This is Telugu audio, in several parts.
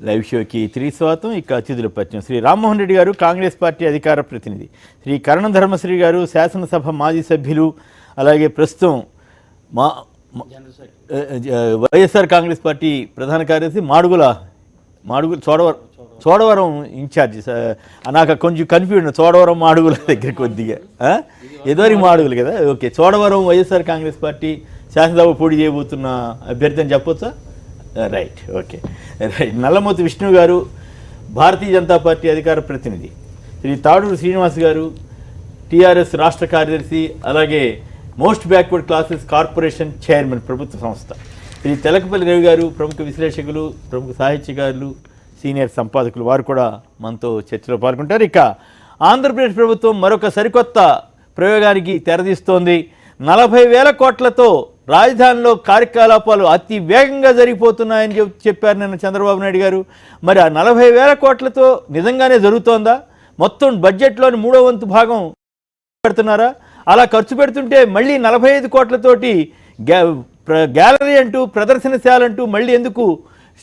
లైవ్ షోకి తిరిగి స్వాగతం. ఇక అతిథుల పరిచయం. శ్రీ రామ్మోహన్ రెడ్డి గారు కాంగ్రెస్ పార్టీ అధికార ప్రతినిధి, శ్రీ కరణం ధర్మశ్రీ గారు శాసనసభ మాజీ సభ్యులు, అలాగే ప్రస్తుతం వైఎస్ఆర్ కాంగ్రెస్ పార్టీ ప్రధాన కార్యదర్శి, మాడుగుల చోడవరం ఇన్ఛార్జి. నాకు కొంచెం కన్ఫ్యూజన్, చోడవరం మాడుగుల దగ్గర కొద్దిగా ఎదువరికి మాడుగులు కదా. Okay, Chodavaram YSR Congress party శాసనసభ పోటీ చేయబోతున్న అభ్యర్థి అని చెప్పొచ్చా? Right, okay right. Nallamothu Vishnu గారు భారతీయ జనతా పార్టీ అధికార ప్రతినిధి, శ్రీ తాడూరు శ్రీనివాస్ గారు టీఆర్ఎస్ రాష్ట్ర కార్యదర్శి, అలాగే most backward classes corporation chairman ప్రభుత్వ సంస్థ, శ్రీ తెలకపల్లి రవి గారు ప్రముఖ విశ్లేషకులు, ప్రముఖ సాహిత్యకారులు, సీనియర్ సంపాదకులు, వారు కూడా మనతో చర్చలో పాల్గొంటారు. ఇక ఆంధ్రప్రదేశ్ ప్రభుత్వం మరొక సరికొత్త ప్రయోగానికి తెరదీస్తోంది. 40,000 కోట్లతో రాజధానిలో కార్యకలాపాలు అతి వేగంగా జరిగిపోతున్నాయని చెప్పారు నిన్న చంద్రబాబు నాయుడు గారు. మరి ఆ 40,000 కోట్లతో నిజంగానే జరుగుతోందా? మొత్తం బడ్జెట్లోని 3వ వంతు భాగం పెడుతున్నారా? అలా ఖర్చు పెడుతుంటే మళ్ళీ 45 కోట్లతోటి గ్యాలరీ అంటూ, ప్రదర్శనశాల అంటూ మళ్ళీ ఎందుకు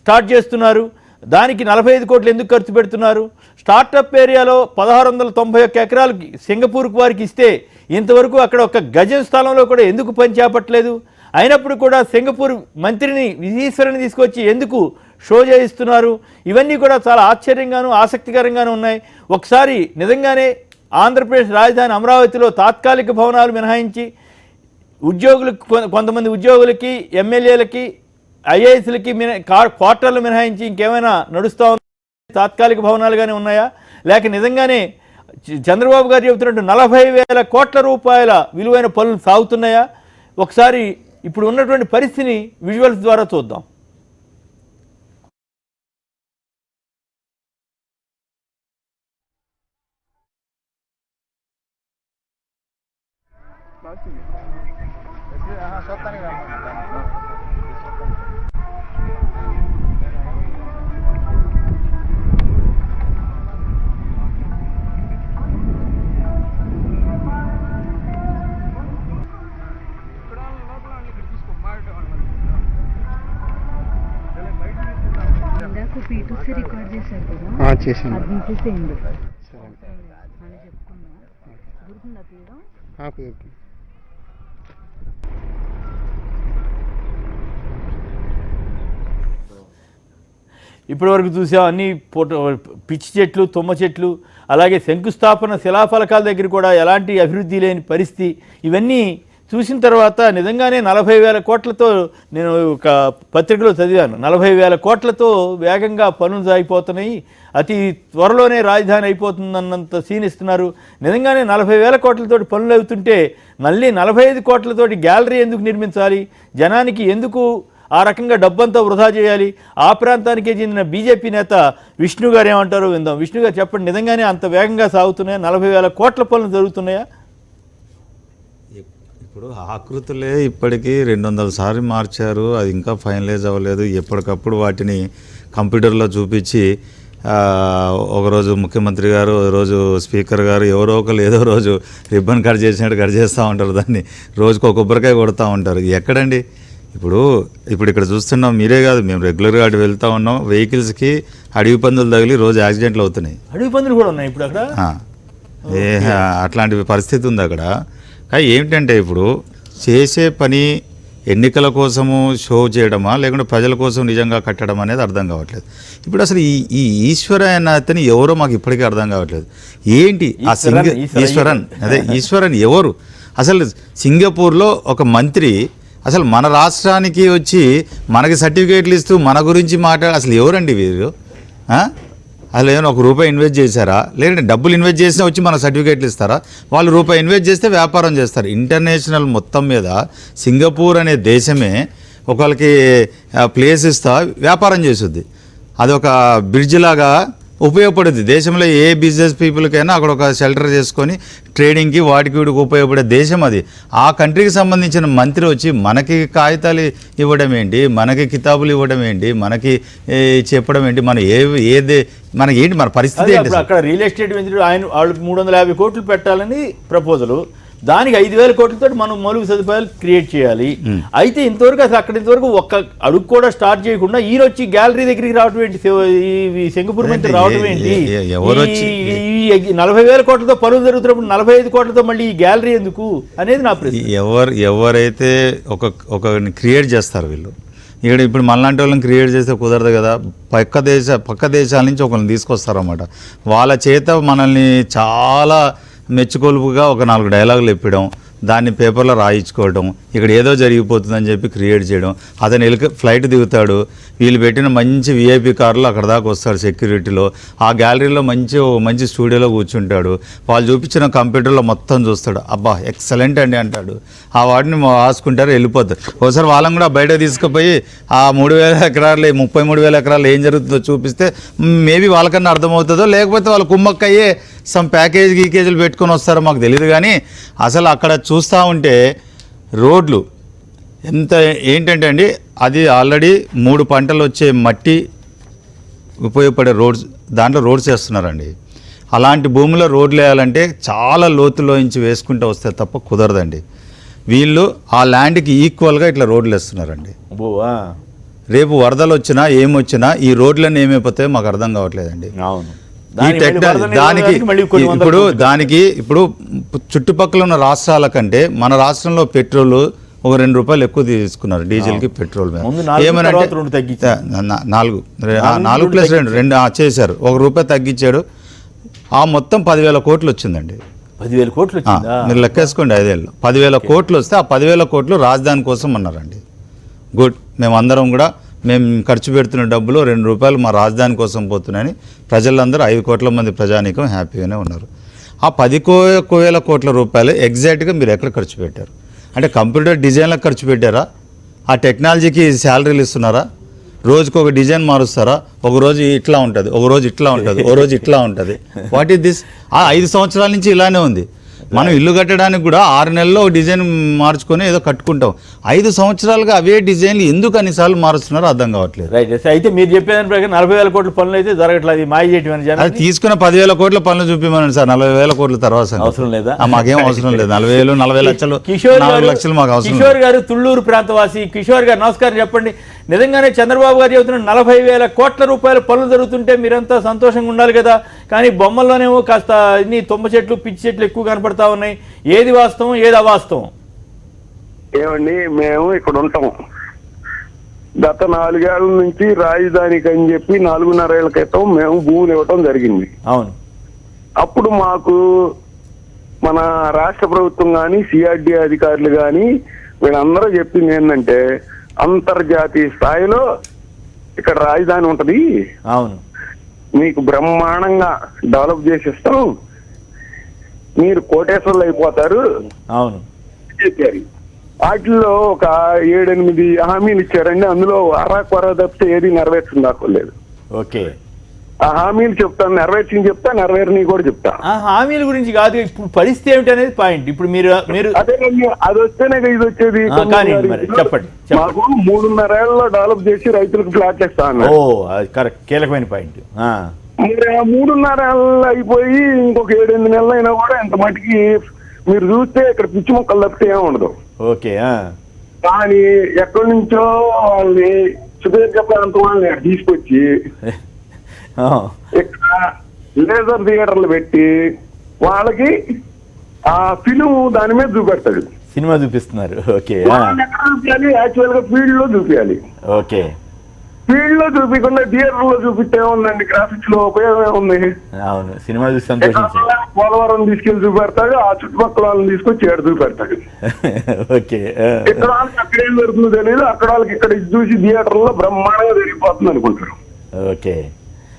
స్టార్ట్ చేస్తున్నారు? దానికి 45 కోట్లు ఎందుకు ఖర్చు పెడుతున్నారు? స్టార్టప్ ఏరియాలో 1691 ఎకరాలు సింగపూర్కు వారికి ఇస్తే ఇంతవరకు అక్కడ ఒక గజం స్థలంలో కూడా ఎందుకు పని చేపట్టలేదు? అయినప్పుడు కూడా సింగపూర్ మంత్రిని విజయేశ్వరిని తీసుకొచ్చి ఎందుకు షో చేయిస్తున్నారు? ఇవన్నీ కూడా చాలా ఆశ్చర్యంగాను ఆసక్తికరంగాను ఉన్నాయి. ఒకసారి నిజంగానే ఆంధ్రప్రదేశ్ రాజధాని అమరావతిలో తాత్కాలిక భవనాలు మినహాయించి ఉద్యోగులకు, కొంతమంది ఉద్యోగులకి, ఎమ్మెల్యేలకి, ఐఏఎస్లకి క్వార్టర్లు మినహాయించి ఇంకేమైనా నడుస్తూ ఉంది? తాత్కాలిక భవనాలుగానే ఉన్నాయా? లేక నిజంగానే చంద్రబాబు గారు చెబుతున్నట్టు 40,000 కోట్ల రూపాయల విలువైన పనులు సాగుతున్నాయా? ఒకసారి ఇప్పుడు ఉన్నటువంటి పరిస్థితిని విజువల్స్ ద్వారా చూద్దాం. ఇప్పటి వరకు చూసాం అన్ని పిచ్చి చెట్లు, తుమ్మ చెట్లు, అలాగే శంకుస్థాపన శిలాఫలకాల దగ్గర కూడా ఎలాంటి అభివృద్ధి లేని పరిస్థితి. ఇవన్నీ చూసిన తర్వాత నిజంగానే 40,000 కోట్లతో, నేను ఒక పత్రికలో చదివాను, 40,000 కోట్లతో వేగంగా పనులు సాగిపోతున్నాయి, అతి త్వరలోనే రాజధాని అయిపోతుందన్నంత సీన్ ఇస్తున్నారు. నిజంగానే 40,000 కోట్లతోటి పనులు అవుతుంటే మళ్ళీ 45 కోట్లతోటి గ్యాలరీ ఎందుకు నిర్మించాలి? జనానికి ఎందుకు ఆ రకంగా డబ్బంతా వృధా చేయాలి? ఆ ప్రాంతానికే చెందిన బీజేపీ నేత విష్ణు గారు ఏమంటారో విందాం. విష్ణు గారు చెప్పండి, నిజంగానే అంత వేగంగా సాగుతున్నాయా? 40,000 కోట్ల పనులు జరుగుతున్నాయా? ఇప్పుడు ఆకృతులే ఇప్పటికీ 200 సార్లు మార్చారు, అది ఇంకా ఫైనలైజ్ అవ్వలేదు. ఎప్పటికప్పుడు వాటిని కంప్యూటర్లో చూపించి ఒకరోజు ముఖ్యమంత్రి గారు, రోజు స్పీకర్ గారు, ఎవరో ఒకరు ఏదో రోజు రిబ్బన్ కట్ చేసినట్టు కట్ చేస్తూ ఉంటారు, దాన్ని రోజుకు ఒక కొబ్బరికాయ కొడుతూ ఉంటారు. ఎక్కడండి ఇప్పుడు ఇక్కడ చూస్తున్నాం, మీరే కాదు, మేము రెగ్యులర్గా అటు వెళ్తూ ఉన్నాం. వెహికల్స్కి అడవి పందులు తగిలి రోజు యాక్సిడెంట్లు అవుతున్నాయి. అడవి పందులు కూడా ఉన్నాయి ఇప్పుడు అక్కడ. అట్లాంటి పరిస్థితి ఉంది అక్కడ. కానీ ఏమిటంటే ఇప్పుడు చేసే పని ఎన్నికల కోసము షో చేయడమా, లేకుంటే ప్రజల కోసం నిజంగా కట్టడం అనేది అర్థం కావట్లేదు. ఇప్పుడు అసలు ఈ ఈశ్వర అన్న అతని ఎవరో మాకు ఇప్పటికీ అర్థం కావట్లేదు. ఏంటి ఆ ఈశ్వరన్ ఎవరు? అసలు సింగపూర్లో ఒక మంత్రి అసలు మన రాష్ట్రానికి వచ్చి మనకి సర్టిఫికేట్లు ఇస్తూ మన గురించి అసలు ఎవరండి వీరు? అసలు ఏమైనా ₹1 ఇన్వెస్ట్ చేశారా? లేదంటే డబ్బులు ఇన్వెస్ట్ చేసినా వచ్చి మన సర్టిఫికేట్లు ఇస్తారా? వాళ్ళు ₹1 ఇన్వెస్ట్ చేస్తే వ్యాపారం చేస్తారు. ఇంటర్నేషనల్ మొత్తం మీద సింగపూర్ అనే దేశమే ఒకళ్ళకి ప్లేస్ ఇస్తా వ్యాపారం చేస్తుంది. అదొక బ్రిడ్జ్ లాగా ఉపయోగపడుద్ది. దేశంలో ఏ బిజినెస్ పీపుల్కైనా అక్కడ ఒక షెల్టర్ చేసుకొని ట్రేడింగ్కి వాటికి వీటికి ఉపయోగపడే దేశం అది. ఆ కంట్రీకి సంబంధించిన మంత్రి వచ్చి మనకి కాగితాలు ఇవ్వడం ఏంటి, మనకి కితాబులు ఇవ్వడం ఏంటి, మనకి చెప్పడం ఏంటి, మన మనకి ఏంటి, మన పరిస్థితి ఏంటి? అక్కడ రియల్ ఎస్టేట్ మంత్రి వాళ్ళు 350 కోట్లు పెట్టాలని ప్రపోజలు, దానికి 5,000 కోట్లతో మనం మౌలిక సదుపాయాలు క్రియేట్ చేయాలి. అయితే ఇంతవరకు అసలు అక్కడ ఇంతవరకు ఒక్క అడుగు కూడా స్టార్ట్ చేయకుండా ఈయన వచ్చి గ్యాలరీ దగ్గరికి రావడం ఏంటి, ఈ సింగపూర్ మంత్రి రావడం ఏంటి, 40,000 కోట్లతో పనులు జరుగుతున్నప్పుడు 45 కోట్లతో మళ్ళీ ఈ గ్యాలరీ ఎందుకు అనేది నా ప్రశ్న. ఎవరైతే ఒక క్రియేట్ చేస్తారు వీళ్ళు, ఇక్కడ ఇప్పుడు మనలాంటి వాళ్ళని క్రియేట్ చేస్తే కుదరదు కదా. పక్క దేశాల నుంచి ఒకరిని తీసుకొస్తారన్నమాట. వాళ్ళ చేత మనల్ని చాలా మెచ్చుకొలుపుగా ఒక 4 డైలాగులు చెప్పడం, దాన్ని పేపర్లో రాయించుకోవడం, ఇక్కడ ఏదో జరిగిపోతుందని చెప్పి క్రియేట్ చేయడం. అతను ఫ్లైట్ దిగుతాడు, వీళ్ళు పెట్టిన మంచి విఐపి కార్లో అక్కడ దాకా వస్తాడు సెక్యూరిటీలో, ఆ గ్యాలరీలో మంచి స్టూడియోలో కూర్చుంటాడు, వాళ్ళు చూపించిన కంప్యూటర్లో మొత్తం చూస్తాడు, అబ్బా ఎక్సలెంట్ అండి అంటాడు, ఆ వాటిని రాసుకుంటారు, వెళ్ళిపోతారు. ఒకసారి వాళ్ళని కూడా బయట తీసుకుపోయి ఆ 3,000 ఎకరాలు 33,000 ఎకరాలు ఏం జరుగుతుందో చూపిస్తే మేబీ వాళ్ళకన్నా అర్థమవుతుందో, లేకపోతే వాళ్ళు కుమ్మక్కయ్యే సమ్ గీకేజీలు పెట్టుకొని వస్తారో మాకు తెలియదు. కానీ అసలు అక్కడ చూస్తూ ఉంటే రోడ్లు ఏంటంటే అండి, అది ఆల్రెడీ 3 పంటలు వచ్చే మట్టి ఉపయోగపడే దాంట్లో రోడ్స్ వేస్తున్నారండి. అలాంటి భూమిలో రోడ్లు వేయాలంటే చాలా లోతులోంచి వేసుకుంటూ వస్తే తప్ప కుదరదండి. వీళ్ళు ఆ ల్యాండ్కి ఈక్వల్గా ఇట్లా రోడ్లు వేస్తున్నారండి. రేపు వరదలు వచ్చినా ఏమొచ్చినా ఈ రోడ్లన్నీ ఏమైపోతాయో మాకు అర్థం కావట్లేదండి. ఈ టెక్నాలజీ ఇప్పుడు చుట్టుపక్కల ఉన్న రాష్ట్రాల కంటే మన రాష్ట్రంలో పెట్రోల్ ఒక ₹2 ఎక్కువ తీసుకున్నారు, డీజిల్కి పెట్రోల్ మీద. ఏమనంటే 4+2 చేశారు, ₹1 తగ్గించాడు. ఆ మొత్తం 10,000 కోట్లు వచ్చిందండి. 10,000 కోట్లు మీరు లెక్కేసుకోండి, 5 ఏళ్ళు 10,000 కోట్లు వస్తే ఆ 10,000 కోట్లు రాజధాని కోసం అన్నారండి. గుడ్, మేమందరం కూడా మేము ఖర్చు పెడుతున్న డబ్బులు ₹2 మా రాజధాని కోసం పోతున్నాయని ప్రజలందరూ 5 కోట్ల మంది ప్రజానీకం హ్యాపీగానే ఉన్నారు. ఆ 10,000 కోట్ల రూపాయలు ఎగ్జాక్ట్గా మీరు ఎక్కడ ఖర్చు పెట్టారు? అంటే కంప్యూటర్ డిజైన్లకు ఖర్చు పెట్టారా? ఆ టెక్నాలజీకి శాలరీలు ఇస్తున్నారా? రోజుకు ఒక డిజైన్ మారుస్తారా? ఒక రోజు ఇట్లా ఉంటుంది, ఒక రోజు ఇట్లా ఉంటుంది, ఒక రోజు ఇట్లా ఉంటుంది. What is this? 5 సంవత్సరాల నుంచి ఇలానే ఉంది. మనం ఇల్లు కట్టడానికి కూడా 6 నెలల్లో డిజైన్ మార్చుకొని ఏదో కట్టుకుంటాం. 5 సంవత్సరాలుగా అవే డిజైన్లు ఎందుకు అన్నిసార్లు మారుస్తున్నారో అర్థం కావట్లేదు. రైట్. అయితే మీరు చెప్పేదాని ప్రకారం 40,000 కోట్ల పనులు అయితే జరగట్లేదు, మాయ చేయటం. అది తీసుకున్న 10,000 కోట్ల పనులు చూపిమనండి సార్. 40,000 కోట్ల తర్వాత అవసరం లేదా? మాకేం అవసరం లేదు. 40,000 40 లక్షలు 4 లక్షలు మాకు అవసరం. కిషోర్ గారు తుళ్ళూరు ప్రాంతవాసి. కిషోర్ గారు నమస్కారం. చెప్పండి, నిజంగానే చంద్రబాబు గారు చెబుతున్న 40,000 కోట్ల రూపాయల పనులు జరుగుతుంటే మీరంతా సంతోషంగా ఉండాలి కదా. కానీ బొమ్మల్లోనేమో కాస్త ఇన్ని తుమ్మ చెట్లు పిచ్చి చెట్లు ఎక్కువ కనపడతా ఉన్నాయి. ఏది వాస్తవం, ఏది అవాస్తవం? ఏమండి, మేము ఇక్కడ ఉంటాం. గత 4 ఏళ్ల నుంచి రాజధానికి అని చెప్పి 4.5 ఏళ్ల క్రితం మేము భూములు ఇవ్వటం జరిగింది. అవును. అప్పుడు మాకు మన రాష్ట్ర ప్రభుత్వం కానీ సిఆర్డీ అధికారులు కానీ వీళ్ళందరూ చెప్పింది ఏంటంటే, అంతర్జాతీయ స్థాయిలో ఇక్కడ రాజధాని ఉంటది, అవును, మీకు బ్రహ్మాండంగా డెవలప్ చేసిస్తాం, మీరు కోటేశ్వర్లు అయిపోతారు. అవును చెప్పారు. వాటిల్లో ఒక 7-8 హామీలు ఇచ్చారండి. అందులో అరాకొర తప్పితే ఏది నెరవేర్చలేదు. ఓకే, ఆ హామీలు చెప్తాను, చెప్తా, నెరవేరని కూడా చెప్తా. హామీల గురించి కాదు, ఇప్పుడు పరిస్థితి ఏమిటి అనేది పాయింట్. ఇప్పుడు మీరు అదే అది వస్తేనే ఇది వచ్చేది. చెప్పండి. మాకు 3.5 ఏళ్లలో డెవలప్ చేసి రైతులకు ఫ్లాట్లు ఇస్తా అన్నారు. ఓ, కరెక్ట్, కీలకమైన పాయింట్. మరి 3.5 ఏళ్ళు అయిపోయి ఇంకొక 7-8 నెలలు అయినా కూడా ఎంత మటుకి మీరు చూస్తే ఇక్కడ పిచ్చి మొక్కలు తప్పితే ఏమి ఉండదు. ఓకే. కానీ ఎక్కడి నుంచో వాళ్ళని సుదీర్ఘ ప్రాంతం వాళ్ళని తీసుకొచ్చి ఇక్కడ లేజర్ థియేటర్లు పెట్టి వాళ్ళకి ఆ ఫిలిం దాని మీద చూపెడతాడు, సినిమా చూపిస్తున్నారు. ఓకే, యాక్చువల్ గా ఫీల్డ్ లో చూపించాలి. ఓకే, ఫీల్డ్ లో చూపించకుండా థియేటర్ లో చూపిస్తే ఏముందండి, గ్రాఫిక్స్ లో ఉపయోగం ఏముంది? అవును, సినిమా చూసి సంతోషించాలి. పోలవరం తీసుకెళ్లి చూపెడతాడు, ఆ చుట్టుపక్కల వాళ్ళని తీసుకొచ్చి ఏడు చూపెడతాడు. ఓకే, ఇక్కడ వాళ్ళకి అక్కడ ఏం జరుగుతుందో తెలియదు, అక్కడ వాళ్ళకి ఇక్కడ చూసి థియేటర్ లో బ్రహ్మాండంగా జరిగిపోతుంది అనుకుంటారు. ఓకే,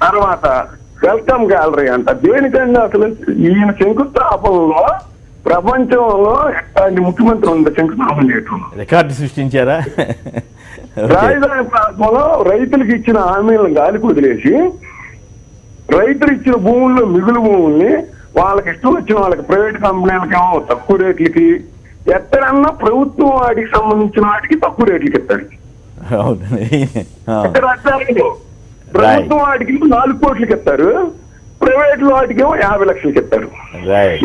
తర్వాత వెల్కమ్ గ్యాలరీ అంట. దేనికండి అసలు? ఈయన శంకుస్థాపనలో ప్రపంచంలో ఎట్లాంటి ముఖ్యమంత్రి ఉంది శంకుస్థాపన చేయటం? రికార్డు సృష్టించారా? రాజధాని ప్రాంతంలో రైతులకు ఇచ్చిన హామీలను గాలికి వదిలేసి రైతులు ఇచ్చిన భూముల్లో మిగులు భూముల్ని వాళ్ళకి ఇష్టం వచ్చిన వాళ్ళకి ప్రైవేట్ కంపెనీలకేమో తక్కువ రేట్లకి, ఎక్కడన్నా ప్రభుత్వం వాటికి సంబంధించిన వాటికి తక్కువ రేట్లకి ఇస్తాడు. ఇక్కడ అట్టారు, ప్రభుత్వం వాటికి 4 కోట్లకి ఇస్తారు, ప్రైవేట్ వాటికేమో 50 లక్షలకి ఇస్తారు.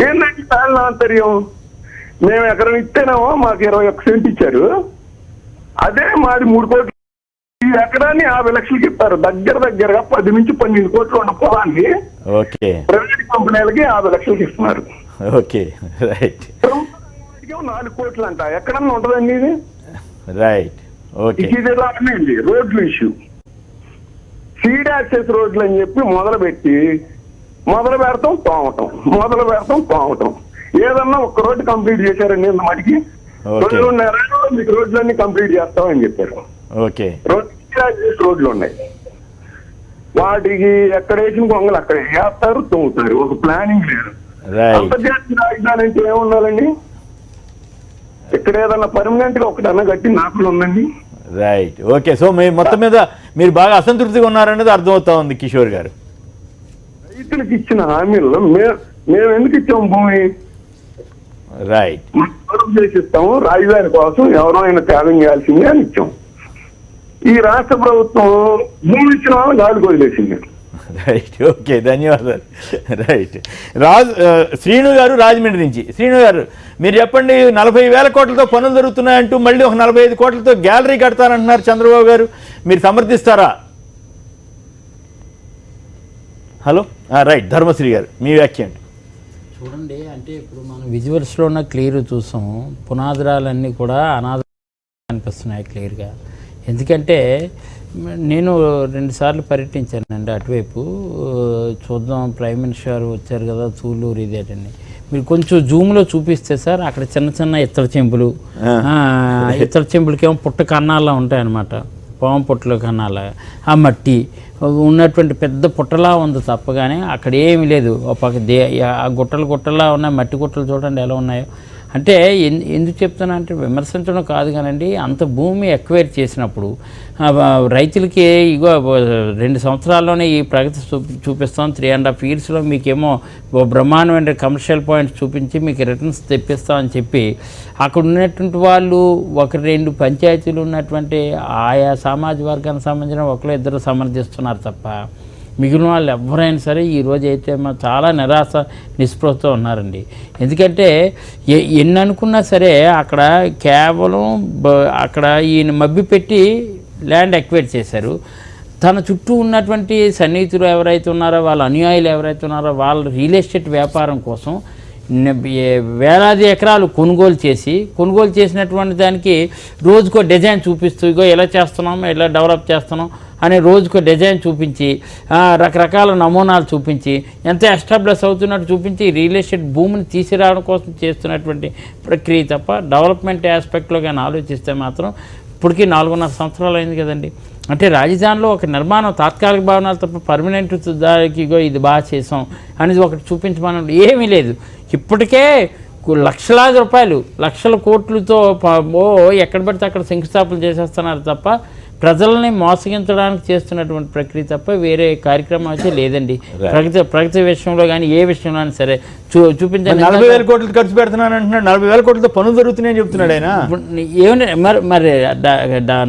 ఏంటంటే ఆంతర్యం? మేము ఎకరం ఇస్తేనేమో మాకు 21 సెంట్ ఇచ్చారు. అదే మాది 3 కోట్లు, ఈ ఎకరాన్ని 50 లక్షలకి ఇస్తారు. దగ్గరగా 10 నుంచి 12 కోట్లు ఉన్న పొలాన్ని ఓకే ప్రైవేట్ కంపెనీలకి 50 లక్షలకి ఇస్తున్నారు. ఓకే రైట్ 4 కోట్లు అంట. ఎక్కడన్నా ఉంటుందండి ఇది? రైట్ ఓకే ఇది రాండి. రోడ్లు ఇష్యూ, సీడ్ యాక్సెస్ రోడ్లు అని చెప్పి మొదలు పెడతాం తోమటం. ఏదన్నా ఒక్క రోడ్డు కంప్లీట్ చేశారండి ఇంత మటుకి. 2.5 మీకు రోడ్లన్నీ కంప్లీట్ చేస్తామని చెప్పారు. ఓకే రోడ్లు ఉన్నాయి, వాటికి ఎక్కడ వేసిన కొంగలు అక్కడ వేస్తారు, తోముతారు. ఒక ప్లానింగ్ లేదు. అంతర్జాతీయ రాజధాని అంటే ఏముండాలండి? ఇక్కడ ఏదన్నా పర్మనెంట్ గా ఒకటన్నా కట్టి నాకులు ఉందండి. Right okay. సో మీ మొత్తం మీద మీరు బాగా అసంతృప్తిగా ఉన్నారనేది అర్థమవుతా ఉంది కిషోర్ గారు. రైతులకు ఇచ్చిన హామీల్లో మేము ఎందుకు ఇచ్చాము భూమి? రైట్ చేసిస్తాము, రాజధాని కోసం ఎవరైనా త్యాగం చేయాల్సిందే అని ఇచ్చాం. ఈ రాష్ట్ర ప్రభుత్వం భూమి ఇచ్చిన వాళ్ళని గాలికి వదిలేసింది. రైట్ ఓకే ధన్యవాదాలు. రైట్ శ్రీను గారు రాజమండ్రి నుంచి. శ్రీను గారు మీరు చెప్పండి, 40,000 కోట్లతో పనులు జరుగుతున్నాయంటూ మళ్ళీ ఒక 45 కోట్లతో గ్యాలరీ కడతానంటున్నారు చంద్రబాబు గారు, మీరు సమర్థిస్తారా? హలో రైట్ ధర్మశ్రీ గారు మీ వ్యాఖ్య ఏంటి? చూడండి, అంటే ఇప్పుడు మనం విజువల్స్లో ఉన్న క్లియర్ చూసాం, పునాదురాలన్నీ కూడా అనాథ అనిపిస్తున్నాయి క్లియర్గా. ఎందుకంటే నేను 2 సార్లు పర్యటించానండి అటువైపు. చూద్దాం, ప్రైమ్ మినిస్టర్ వచ్చారు కదా తూలూరు ఇదేటండి. మీరు కొంచెం జూమ్లో చూపిస్తే సార్, అక్కడ చిన్న ఇత్తడి చెంబులు, ఇత్తడి చెంబులకేమో పుట్ట కన్నాలా ఉంటాయన్నమాట, పాము పుట్టల కన్నాలా. ఆ మట్టి ఉన్నటువంటి పెద్ద పుట్టలా ఉంది తప్పగానే అక్కడ ఏమీ లేదు. ఒక పక్క ఆ గుట్టలా ఉన్నాయి, మట్టి గుట్టలు చూడండి ఎలా ఉన్నాయో. అంటే ఎందుకు చెప్తున్నా అంటే విమర్శించడం కాదు కానండి, అంత భూమి ఎక్వైర్ చేసినప్పుడు రైతులకి ఇగో 2 సంవత్సరాల్లోనే ఈ ప్రగతి చూపిస్తాం, 3.5 yearsలో మీకేమో బ్రహ్మాండమైన కమర్షియల్ పాయింట్స్ చూపించి మీకు రిటర్న్స్ తెప్పిస్తామని చెప్పి అక్కడ ఉన్నటువంటి వాళ్ళు 1-2 పంచాయతీలు ఉన్నటువంటి ఆయా సామాజిక వర్గానికి సంబంధించిన 1-2 సమర్థిస్తున్నారు తప్ప మిగిలిన వాళ్ళు ఎవరైనా సరే ఈరోజు అయితే చాలా నిరాశ నిస్పృహతో ఉన్నారండి. ఎందుకంటే ఎన్ని అనుకున్నా సరే అక్కడ కేవలం అక్కడ ఈయన మభ్యపెట్టి ల్యాండ్ ఎక్వైర్ చేశారు. తన చుట్టూ ఉన్నటువంటి సన్నిహితులు ఎవరైతే ఉన్నారో, వాళ్ళ అనుయాయులు ఎవరైతే ఉన్నారో, వాళ్ళ రియల్ ఎస్టేట్ వ్యాపారం కోసం వేలాది ఎకరాలు కొనుగోలు చేసినటువంటి దానికి రోజుకో డిజైన్ చూపిస్తూ ఇగో ఎలా చేస్తున్నాం, ఎలా డెవలప్ చేస్తున్నాం అనే రోజుకో డిజైన్ చూపించి, రకరకాల నమూనాలు చూపించి, ఎంత ఎస్టాబ్లిష్ అవుతున్నట్టు చూపించి రియల్ ఎస్టేట్ భూమిని తీసిరావడం కోసం చేస్తున్నటువంటి ప్రక్రియ తప్ప డెవలప్మెంట్ ఆస్పెక్ట్లో కానీ ఆలోచిస్తే మాత్రం ఇప్పటికీ 4.5 సంవత్సరాలు అయింది కదండి. అంటే రాజధానిలో ఒక నిర్మాణం తాత్కాలిక భవనాలు తప్ప పర్మనెంట్ దానికి ఇది బాగా చేసాం అనేది ఒకటి చూపించమని ఏమీ లేదు. ఇప్పటికే లక్షలాది రూపాయలు, లక్షల కోట్లతో ఎక్కడ పడితే అక్కడ శంకుస్థాపనలు చేసేస్తున్నారు తప్ప ప్రజల్ని మోసగించడానికి చేస్తున్నటువంటి ప్రక్రియ తప్ప వేరే కార్యక్రమం అయితే లేదండి. ప్రగతి విషయంలో కానీ ఏ విషయంలో అయినా సరే చూపించండి. 40,000 కోట్లు ఖర్చు పెడుతున్నాను అంటున్నాడు, 40,000 కోట్లతో పనులు జరుగుతున్నాయని చెప్తున్నాడు ఆయన. ఏమన్నా మరి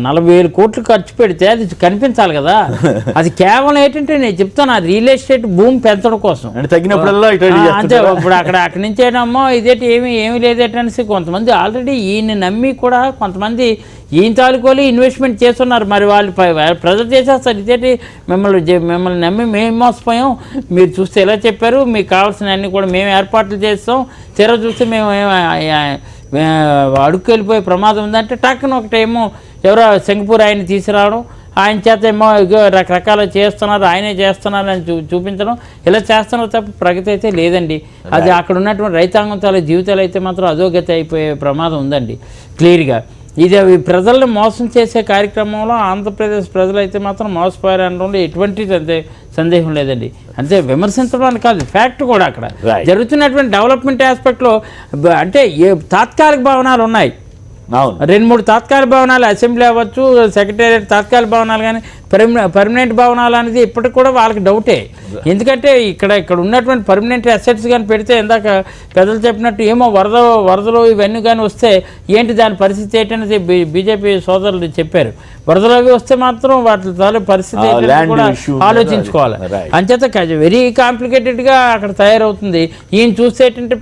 40,000 కోట్లు ఖర్చు పెడితే అది కనిపించాలి కదా. అది కేవలం ఏంటంటే నేను చెప్తాను, రియల్ ఎస్టేట్ భూమి పెంచడం కోసం తగినప్పుడల్లా అంతే. ఇప్పుడు అక్కడి నుంచి ఏమో ఇదేంటి ఏమీ లేదేటనేసి కొంతమంది ఆల్రెడీ ఈయన నమ్మి కూడా కొంతమంది ఈయన తాలూకోలు ఇన్వెస్ట్మెంట్ చేస్తున్నారు. మరి వాళ్ళు ప్రజలు చేసేస్తారు, ఇదేంటి మిమ్మల్ని నమ్మి మేము మోసపోయాం, మీరు చూస్తే ఎలా చెప్పారు, మీకు కావాల్సిన అన్నీ కూడా మేము ఏర్పాట్లు చేస్తాం, తీరా చూస్తే మేము అడుక్కు వెళ్ళిపోయే ప్రమాదం ఉందంటే టక్కున ఒకటేమో ఎవరో సింగపూర్ ఆయన తీసుకురావడం, ఆయన చేత ఏమో రకరకాల చేస్తున్నారు, ఆయనే చేస్తున్నారు అని చూపించడం, ఇలా చేస్తున్నారు తప్ప ప్రగతి అయితే లేదండి. అది అక్కడ ఉన్నటువంటి రైతాంగం తాలూ జీవితాలు అయితే మాత్రం అధోగతి అయిపోయే ప్రమాదం ఉందండి క్లియర్గా. ఇది ప్రజల్ని మోసం చేసే కార్యక్రమంలో ఆంధ్రప్రదేశ్ ప్రజలైతే మాత్రం మోసపోయారు అనడంలో ఎటువంటి సందేహం లేదండి. అంతే, విమర్శించడానికి కాదు, ఫ్యాక్ట్ కూడా అక్కడ జరుగుతున్నటువంటి డెవలప్మెంట్ ఆస్పెక్ట్లో అంటే తాత్కాలిక భవనాలు ఉన్నాయి, 2-3 తాత్కాలిక భవనాలు, అసెంబ్లీ అవ్వచ్చు, సెక్రటేరియట్ తాత్కాలిక భవనాలు, కానీ పర్మనెంట్ భవనాలు అనేది ఇప్పటికి కూడా వాళ్ళకి డౌటే. ఎందుకంటే ఇక్కడ ఉన్నటువంటి పర్మనెంట్ అసెట్స్ కానీ పెడితే ఇందాక పెద్దలు చెప్పినట్టు ఏమో వరదలు ఇవన్నీ కానీ వస్తే ఏంటి దాని పరిస్థితి ఏంటనేది బీజేపీ సోదరులు చెప్పారు. వరదలు అవి వస్తే మాత్రం వాటి తాలూ పరిస్థితి కూడా ఆలోచించుకోవాలి. అంచేత వెరీ కాంప్లికేటెడ్గా అక్కడ తయారవుతుంది. ఈయన చూస్తే ఏంటంటే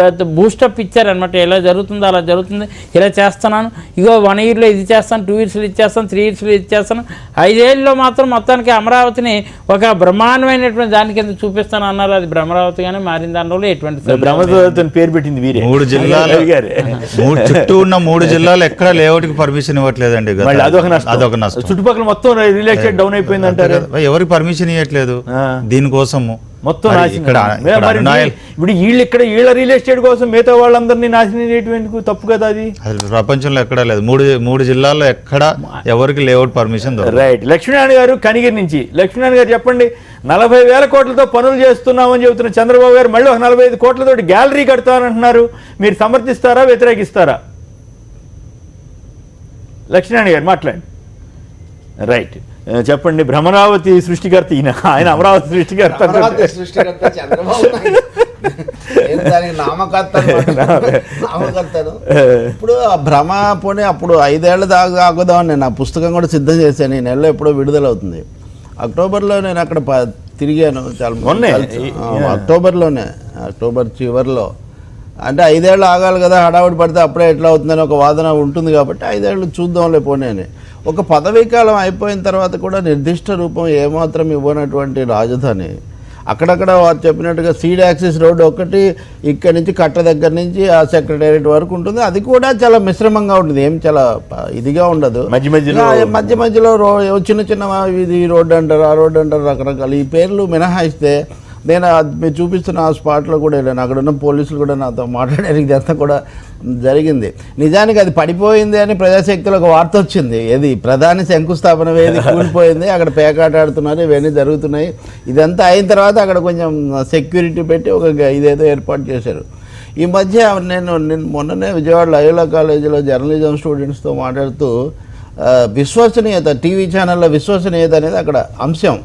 పెద్ద బూస్టప్ ఇచ్చారనమాట. ఎలా జరుగుతుందో అలా జరుగుతుంది, ఇలా చేస్తున్నాను, ఇగో 1 yearలో ఇది చేస్తాను, 2 yearsలో ఇది చేస్తాను, 3 yearsలో ఇది చేస్తాను, 5 ఏళ్ళలో మాత్రం మొత్తానికి అమరావతిని ఒక బ్రహ్మాండమైనటువంటి దాని కింద చూపిస్తాను అన్నారు. అది అమరావతిగానే మారిన దానిలో ఎటువంటి బ్రహ్మరావతి పేరు పెట్టింది వీరే. 3 జిల్లాలు చుట్టూ ఉన్న 3 జిల్లాలు ఎక్కడ లేఅవుట్కి పర్మిషన్ ఇవ్వట్లేదండి. అదొక నష్టం. చుట్టుపక్కల మొత్తం రియల్ ఎస్టేట్ డౌన్ అయిపోయింది అంటారు. ఎవరికి పర్మిషన్ ఇవ్వట్లేదు దీనికోసము. మొత్తం ఇప్పుడు వీళ్ళ రియల్ ఎస్టేట్ కోసం మిగతా వాళ్ళందరినీ నాశనం చేయటం తప్పు కదా. అది ప్రపంచంలో ఎక్కడా లేదు. 3 జిల్లాల్లో ఎక్కడ ఎవరికి లేఅవుట్ పర్మిషన్. రైట్. లక్ష్మీనారాయణ గారు కనిగిరి నుంచి. లక్ష్మీనారాయణ గారు చెప్పండి, 40,000 కోట్లతో పనులు చేస్తున్నామని చెబుతున్న చంద్రబాబు గారు మళ్ళీ 45 కోట్లతో గ్యాలరీ కడతానంటున్నారు. మీరు సమర్థిస్తారా, వ్యతిరేకిస్తారా? లక్ష్మీనారాయణ గారు మాట్లాడండి. రైట్, చెప్పండి. భ్రమరావతి సృష్టికర్త ఈయన, ఆయన అమరావతి సృష్టికర్త. నామకర్తను. ఇప్పుడు ఆ భ్రమ పోనీ అప్పుడు 5 ఏళ్ల దాకా ఆగుదామని నేను ఆ పుస్తకం కూడా సిద్ధం చేశాను. ఈ నెలలో ఎప్పుడో విడుదలవుతుంది. అక్టోబర్లో నేను అక్కడ తిరిగాను చాలా. అక్టోబర్ చివరిలో. అంటే 5 ఏళ్ళు ఆగాలి కదా, హడావుడి పడితే అప్పుడే ఎట్లా అవుతుందని ఒక వాదన ఉంటుంది. కాబట్టి 5 ఏళ్ళు చూద్దాంలే పోనీ అని. ఒక పదవీ కాలం అయిపోయిన తర్వాత కూడా నిర్దిష్ట రూపం ఏమాత్రం ఇవ్వనటువంటి రాజధాని అక్కడక్కడ వారు చెప్పినట్టుగా సీడ్ యాక్సిస్ రోడ్డు ఒకటి ఇక్కడి నుంచి కట్ట దగ్గర నుంచి ఆ సెక్రటేరియట్ వరకు ఉంటుంది. అది కూడా చాలా మిశ్రమంగా ఉంటుంది, ఏం చాలా ఇదిగా ఉండదు. మధ్య మధ్యలో చిన్న చిన్న ఇది రోడ్డు అంటారు, ఆ రోడ్డు అంటారు, రకరకాల ఈ పేర్లు మినహాయిస్తే నేను మీరు చూపిస్తున్న ఆ స్పాట్లో కూడా వెళ్ళాను. అక్కడ ఉన్న పోలీసులు కూడా నాతో మాట్లాడారు. ఇదంతా కూడా జరిగింది. నిజానికి అది పడిపోయింది అని ప్రజాశక్తిలో ఒక వార్త వచ్చింది. ఏది ప్రధాని శంకుస్థాపన వేది కూలిపోయింది, అక్కడ పేకాట ఆడుతున్నారు, ఇవన్నీ జరుగుతున్నాయి. ఇదంతా అయిన తర్వాత అక్కడ కొంచెం సెక్యూరిటీ పెట్టి ఒక ఇదేదో ఏర్పాటు చేశారు. ఈ మధ్య నేను మొన్ననే విజయవాడ లయోలా కాలేజీలో జర్నలిజం స్టూడెంట్స్తో మాట్లాడుతూ విశ్వసనీయత, టీవీ ఛానళ్ళ విశ్వసనీయత అనేది అక్కడ అంశం.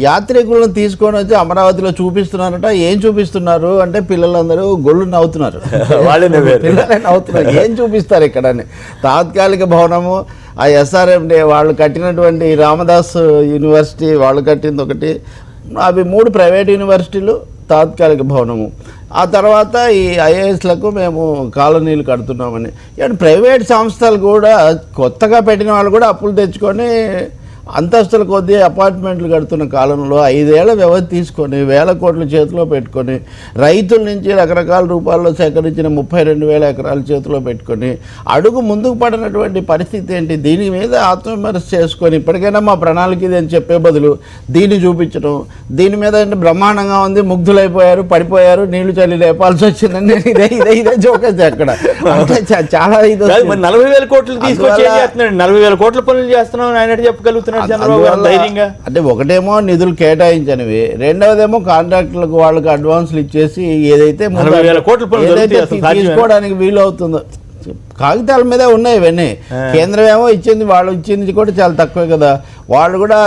యాత్రికులను తీసుకొని వచ్చి అమరావతిలో చూపిస్తున్నారట. ఏం చూపిస్తున్నారు అంటే పిల్లలందరూ గొళ్ళు నవ్వుతున్నారు, పిల్లలే నవ్వుతున్నారు. ఏం చూపిస్తారు ఇక్కడ అని. తాత్కాలిక భవనము, ఆ ఎస్ఆర్ఎండి వాళ్ళు కట్టినటువంటి రామదాస్ యూనివర్సిటీ వాళ్ళు కట్టింది ఒకటి, అవి 3 ప్రైవేట్ యూనివర్సిటీలు, తాత్కాలిక భవనము. ఆ తర్వాత ఈ ఐఏఎస్లకు మేము కాలనీలు కడుతున్నామని. ప్రైవేట్ సంస్థలు కూడా కొత్తగా పెట్టిన వాళ్ళు కూడా అప్పులు తెచ్చుకొని అంతస్తుల కొద్దీ అపార్ట్మెంట్లు కడుతున్న కాలంలో 5 ఏళ్ల వ్యవధి తీసుకొని 1000 కోట్ల చేతిలో పెట్టుకొని రైతుల నుంచి రకరకాల రూపాల్లో సేకరించిన 32,000 ఎకరాల చేతిలో పెట్టుకొని అడుగు ముందుకు పడినటువంటి పరిస్థితి ఏంటి? దీని మీద ఆత్మవిమర్శ చేసుకొని ఇప్పటికైనా మా ప్రణాళిక ఇది అని చెప్పే బదులు దీన్ని చూపించడం, దీని మీద అంటే బ్రహ్మాండంగా ఉంది, ముగ్ధులైపోయారు, పడిపోయారు, నీళ్లు చల్లి లేపాల్సి వచ్చిందని ఇదే జోకేసి అక్కడ. అంటే చాలా ఇది 40,000 కోట్లు తీసుకొచ్చి 40,000 కోట్ల పనులు చేస్తున్నాం ఆయన చెప్పగలుగుతున్నారు. అంటే ఒకటేమో నిధులు కేటాయించనివి, రెండవదేమో కాంట్రాక్టర్లకు వాళ్ళకి అడ్వాన్స్లు ఇచ్చేసి ఏదైతే తీసుకోవడానికి వీలు అవుతుందో కాగితాల మీద ఉన్నాయి ఇవన్నీ. కేంద్రం ఏమో ఇచ్చింది, వాళ్ళు ఇచ్చింది కూడా చాలా తక్కువే కదా. వాళ్ళు కూడా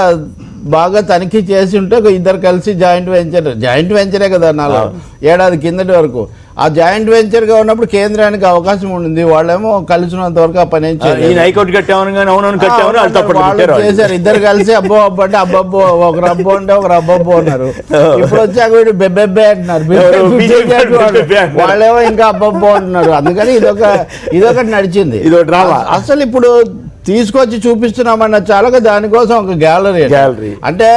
బాగా తనిఖీ చేసి ఉంటే ఒక 2 కలిసి జాయింట్ వెంచరే కదా 4 ఏడాది కిందటి వరకు. ఆ జాయింట్ వెంచర్గా ఉన్నప్పుడు కేంద్రానికి అవకాశం ఉండింది, వాళ్ళేమో కలిసినంత వరకు ఆ పని చేశారు. 2 కలిసి అబ్బో అంటే అబ్బబ్బో, ఒకరు అబ్బో అంటే ఒకరు అబ్బబ్బో అన్నారు. ఇప్పుడు వచ్చాక వీడు బెబ్బెబ్బే అంటున్నారు, వాళ్ళేమో ఇంకా అబ్బబ్బో అంటున్నారు. అందుకని ఇదొకటి నడిచింది. అసలు ఇప్పుడు తీసుకొచ్చి చూపిస్తున్నామన్న చాలక దానికోసం ఒక గ్యాలరీ. అంటే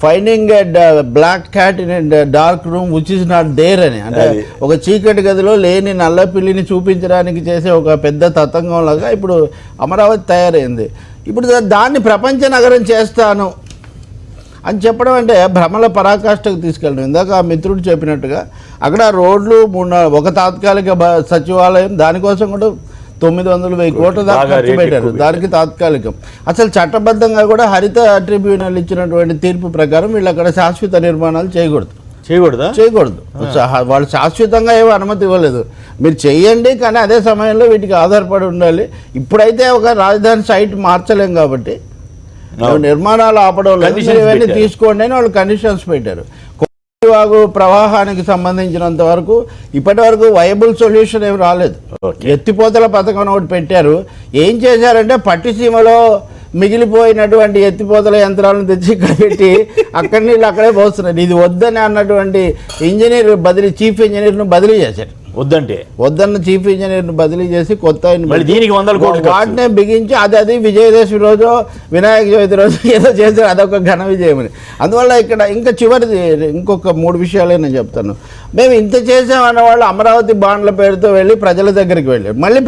finding black cat in dark room which is not there అని, అంటే ఒక చీకటి గదిలో లేని నల్ల పిల్లిని చూపించడానికి చేసే ఒక పెద్ద తతంగం లాగా ఇప్పుడు అమరావతి తయారైంది. ఇప్పుడు దాన్ని ప్రపంచ నగరం చేస్తాను అని చెప్పడం అంటే భ్రమల పరాకాష్ఠకు తీసుకెళ్ళడం. ఇందాక ఆ మిత్రుడు చెప్పినట్టుగా అక్కడ రోడ్లు ఒక తాత్కాలిక సచివాలయం, దానికోసం కూడా 900,000 కోట్ల దాకా ఖర్చు పెట్టారు. దానికి తాత్కాలికం. అసలు చట్టబద్ధంగా కూడా హరిత ట్రిబ్యునల్ ఇచ్చినటువంటి తీర్పు ప్రకారం వీళ్ళు అక్కడ శాశ్వత నిర్మాణాలు చేయకూడదు. వాళ్ళు శాశ్వతంగా ఏమో అనుమతి ఇవ్వలేదు. మీరు చెయ్యండి, కానీ అదే సమయంలో వీటికి ఆధారపడి ఉండాలి. ఇప్పుడైతే ఒక రాజధాని సైట్ మార్చలేం కాబట్టి నిర్మాణాలు ఆపడం లేదు, Conditions మీరు ఇవన్నీ పెట్టారు. తీసుకోండి అని వాళ్ళు కండిషన్స్ పెట్టారు. వాగు ప్రవాహానికి సంబంధించినంత వరకు ఇప్పటి వరకు వైబుల్ సొల్యూషన్ ఏమి రాలేదు. ఎత్తిపోతల పథకం ఒకటి పెట్టారు. ఏం చేశారంటే పట్టిసీమలో మిగిలిపోయినటువంటి ఎత్తిపోతల యంత్రాలను తెచ్చి ఇక్కడ పెట్టి అక్కడి నీళ్ళు అక్కడే పోస్తున్నారు. ఇది వద్దని అన్నటువంటి ఇంజనీర్ బదిలీ, చీఫ్ ఇంజనీర్ను బదిలీ చేశారు. వద్దన్న చీఫ్ ఇంజనీర్ను బదిలీ చేసి కొత్త దీనికి 100 కోట్లు వాటినే బిగించి అది విజయదశమి రోజు వినాయక చవితి రోజు ఏదో చేశారు. అదొక ఘన విజయమని. అందువల్ల ఇక్కడ ఇంకా చివరిది ఇంకొక 3 విషయాలే నేను చెప్తాను. మేము ఇంత చేసామన్న వాళ్ళు అమరావతి బాండ్ల పేరుతో వెళ్ళి ప్రజల దగ్గరికి వెళ్ళారు. మళ్ళీ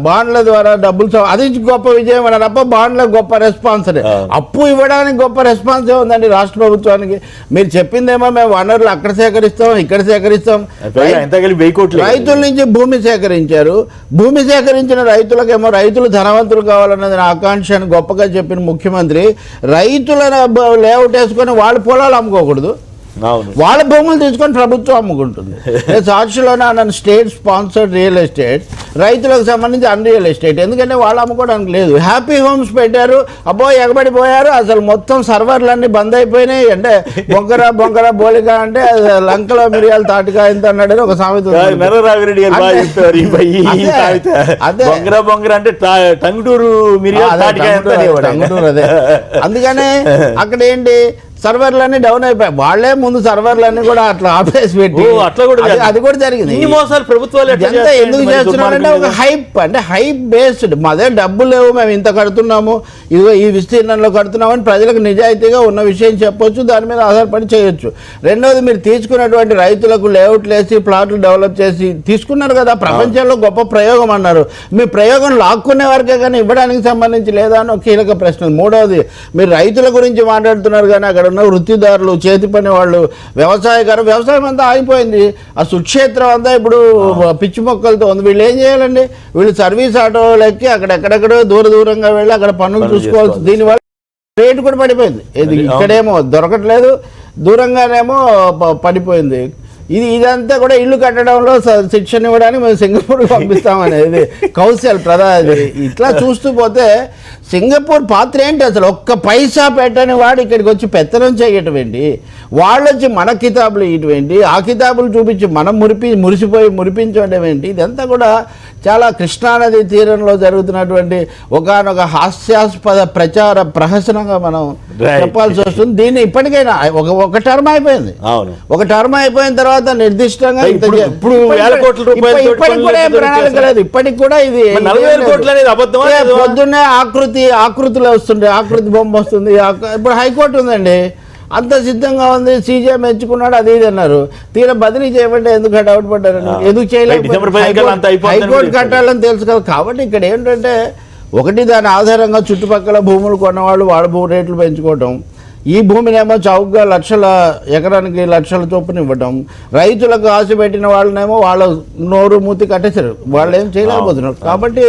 బాండ్ల ద్వారా డబ్బులు అది గొప్ప విజయం అన్నారు తప్ప బాండ్ల గొప్ప రెస్పాన్స్. అప్పు ఇవ్వడానికి గొప్ప రెస్పాన్స్ ఉందండి రాష్ట్ర ప్రభుత్వానికి. మీరు చెప్పిందేమో మేము వనరులు అక్కడ సేకరిస్తాం, ఇక్కడ సేకరిస్తాం. రైతుల నుంచి భూమి సేకరించారు. భూమి సేకరించిన రైతులకేమో రైతులు ధనవంతులు కావాలన్నది నా ఆకాంక్ష అని గొప్పగా చెప్పిన ముఖ్యమంత్రి రైతుల లేఅవుట్ వేసుకొని వాళ్ళ పొలాలు అమ్ముకోకూడదు, వాళ్ళ భూములు తీసుకొని ప్రభుత్వం అమ్ముకుంటుంది. సాక్షిలోనే నన్ను స్టేట్ స్పాన్సర్డ్ రియల్ ఎస్టేట్, రైతులకు సంబంధించి అన్రియల్ ఎస్టేట్, ఎందుకంటే వాళ్ళు అమ్ముకోవడానికి లేదు. హ్యాపీ హోమ్స్ పెట్టారు, అబ్బో ఎగబడిపోయారు. అసలు మొత్తం సర్వర్లన్నీ బంద్ అయిపోయినాయి. అంటే బొంకర బోలిక అంటే లంకలో మిరియాలు తాటికా ఎంత అన్నాడని ఒక సామెత. అదే అందుకనే అక్కడ ఏంటి సర్వర్లన్నీ డౌన్ అయిపోయాయి. వాళ్ళే ముందు సర్వర్లన్నీ కూడా అట్లా ఆపేసి పెట్టి అది కూడా జరిగింది. ఎంత ఎందుకు చేస్తున్నారంటే ఒక హైప్, అంటే హైప్ బేస్డ్. మాదే డబ్బులు లేవు, మేము ఇంత కడుతున్నాము, ఇదిగో ఈ విస్తీర్ణంలో కడుతున్నామని ప్రజలకు నిజాయితీగా ఉన్న విషయం చెప్పొచ్చు, దాని మీద ఆధారపడి చేయొచ్చు. రెండవది మీరు తీసుకున్నటువంటి రైతులకు లేఅవుట్లు వేసి ప్లాట్లు డెవలప్ చేసి తీసుకున్నారు కదా, ప్రపంచంలో గొప్ప ప్రయోగం అన్నారు. మీ ప్రయోగం లాక్కునే వరకే కానీ ఇవ్వడానికి సంబంధించి లేదా అని ఒక కీలక ప్రశ్న. మూడవది మీరు రైతుల గురించి మాట్లాడుతున్నారు కానీ అక్కడ ఉన్న వృత్తిదారులు, చేతి పని వాళ్ళు, వ్యవసాయం అంతా ఆగిపోయింది. ఆ సుక్షేత్రం అంతా ఇప్పుడు పిచ్చి మొక్కలతో ఉంది. వీళ్ళు ఏం చేయాలండి? వీళ్ళు సర్వీస్ ఆటోలు ఎక్కి అక్కడెక్కడెక్కడో దూరంగా వెళ్ళి అక్కడ పనులు చూసుకోవాల్సి. దీనివల్ల రేటు కూడా పడిపోయింది. ఇక్కడేమో దొరకట్లేదు, దూరంగానేమో పడిపోయింది. ఇదంతా కూడా ఇల్లు కట్టడంలో శిక్షణ ఇవ్వడానికి మేము సింగపూర్ పంపిస్తామనేది కౌశల్ ప్రధాని. ఇట్లా చూస్తూ పోతే సింగపూర్ పాత్ర ఏంటి? అసలు ఒక్క పైసా పెట్టని వాడు ఇక్కడికి వచ్చి పెత్తనం చేయటం ఏంటి? వాళ్ళు వచ్చి మన కితాబులు ఇవ్వటం ఏంటి? ఆ కితాబులు చూపించి మనం మురిపించడం ఏంటి? ఇదంతా కూడా చాలా కృష్ణానది తీరంలో జరుగుతున్నటువంటి ఒకానొక హాస్యాస్పద ప్రచార ప్రహసనంగా మనం చెప్పాల్సి వస్తుంది. దీన్ని ఇప్పటికైనా ఒక టర్మ్ అయిపోయింది. ఒక టర్మ్ అయిపోయిన తర్వాత నిర్దిష్టంగా ఇప్పటికి కూడా ఏం ప్రణాళిక లేదు. ఇప్పటికి కూడా ఇది పొద్దున్నే ఆకృతిలో వస్తుండే ఆకృతి బొమ్మ వస్తుంది. ఇప్పుడు హైకోర్టు ఉందండి, అంత సిద్ధంగా ఉంది, సీజే మెచ్చుకున్నాడు, అది ఇది అన్నారు. తీరా బదిలీ చేయమంటే ఎందుకు డౌట్ పడ్డారు? ఎందుకు చేయలేదు? హైకోర్టు కట్టాలని తెలుసు కదా. కాబట్టి ఇక్కడ ఏంటంటే ఒకటి దాని ఆధారంగా చుట్టుపక్కల భూములు కొన్నవాళ్ళు వాళ్ళ భూ రేట్లు పెంచుకోవటం, ఈ భూమినేమో చౌకగా ఎకరానికి లక్షల చొప్పున ఇవ్వటం, రైతులకు ఆశ పెట్టిన వాళ్ళనేమో వాళ్ళ నోరు మూతి కట్టేశారు, వాళ్ళు ఏం చేయలేకపోతున్నారు. కాబట్టి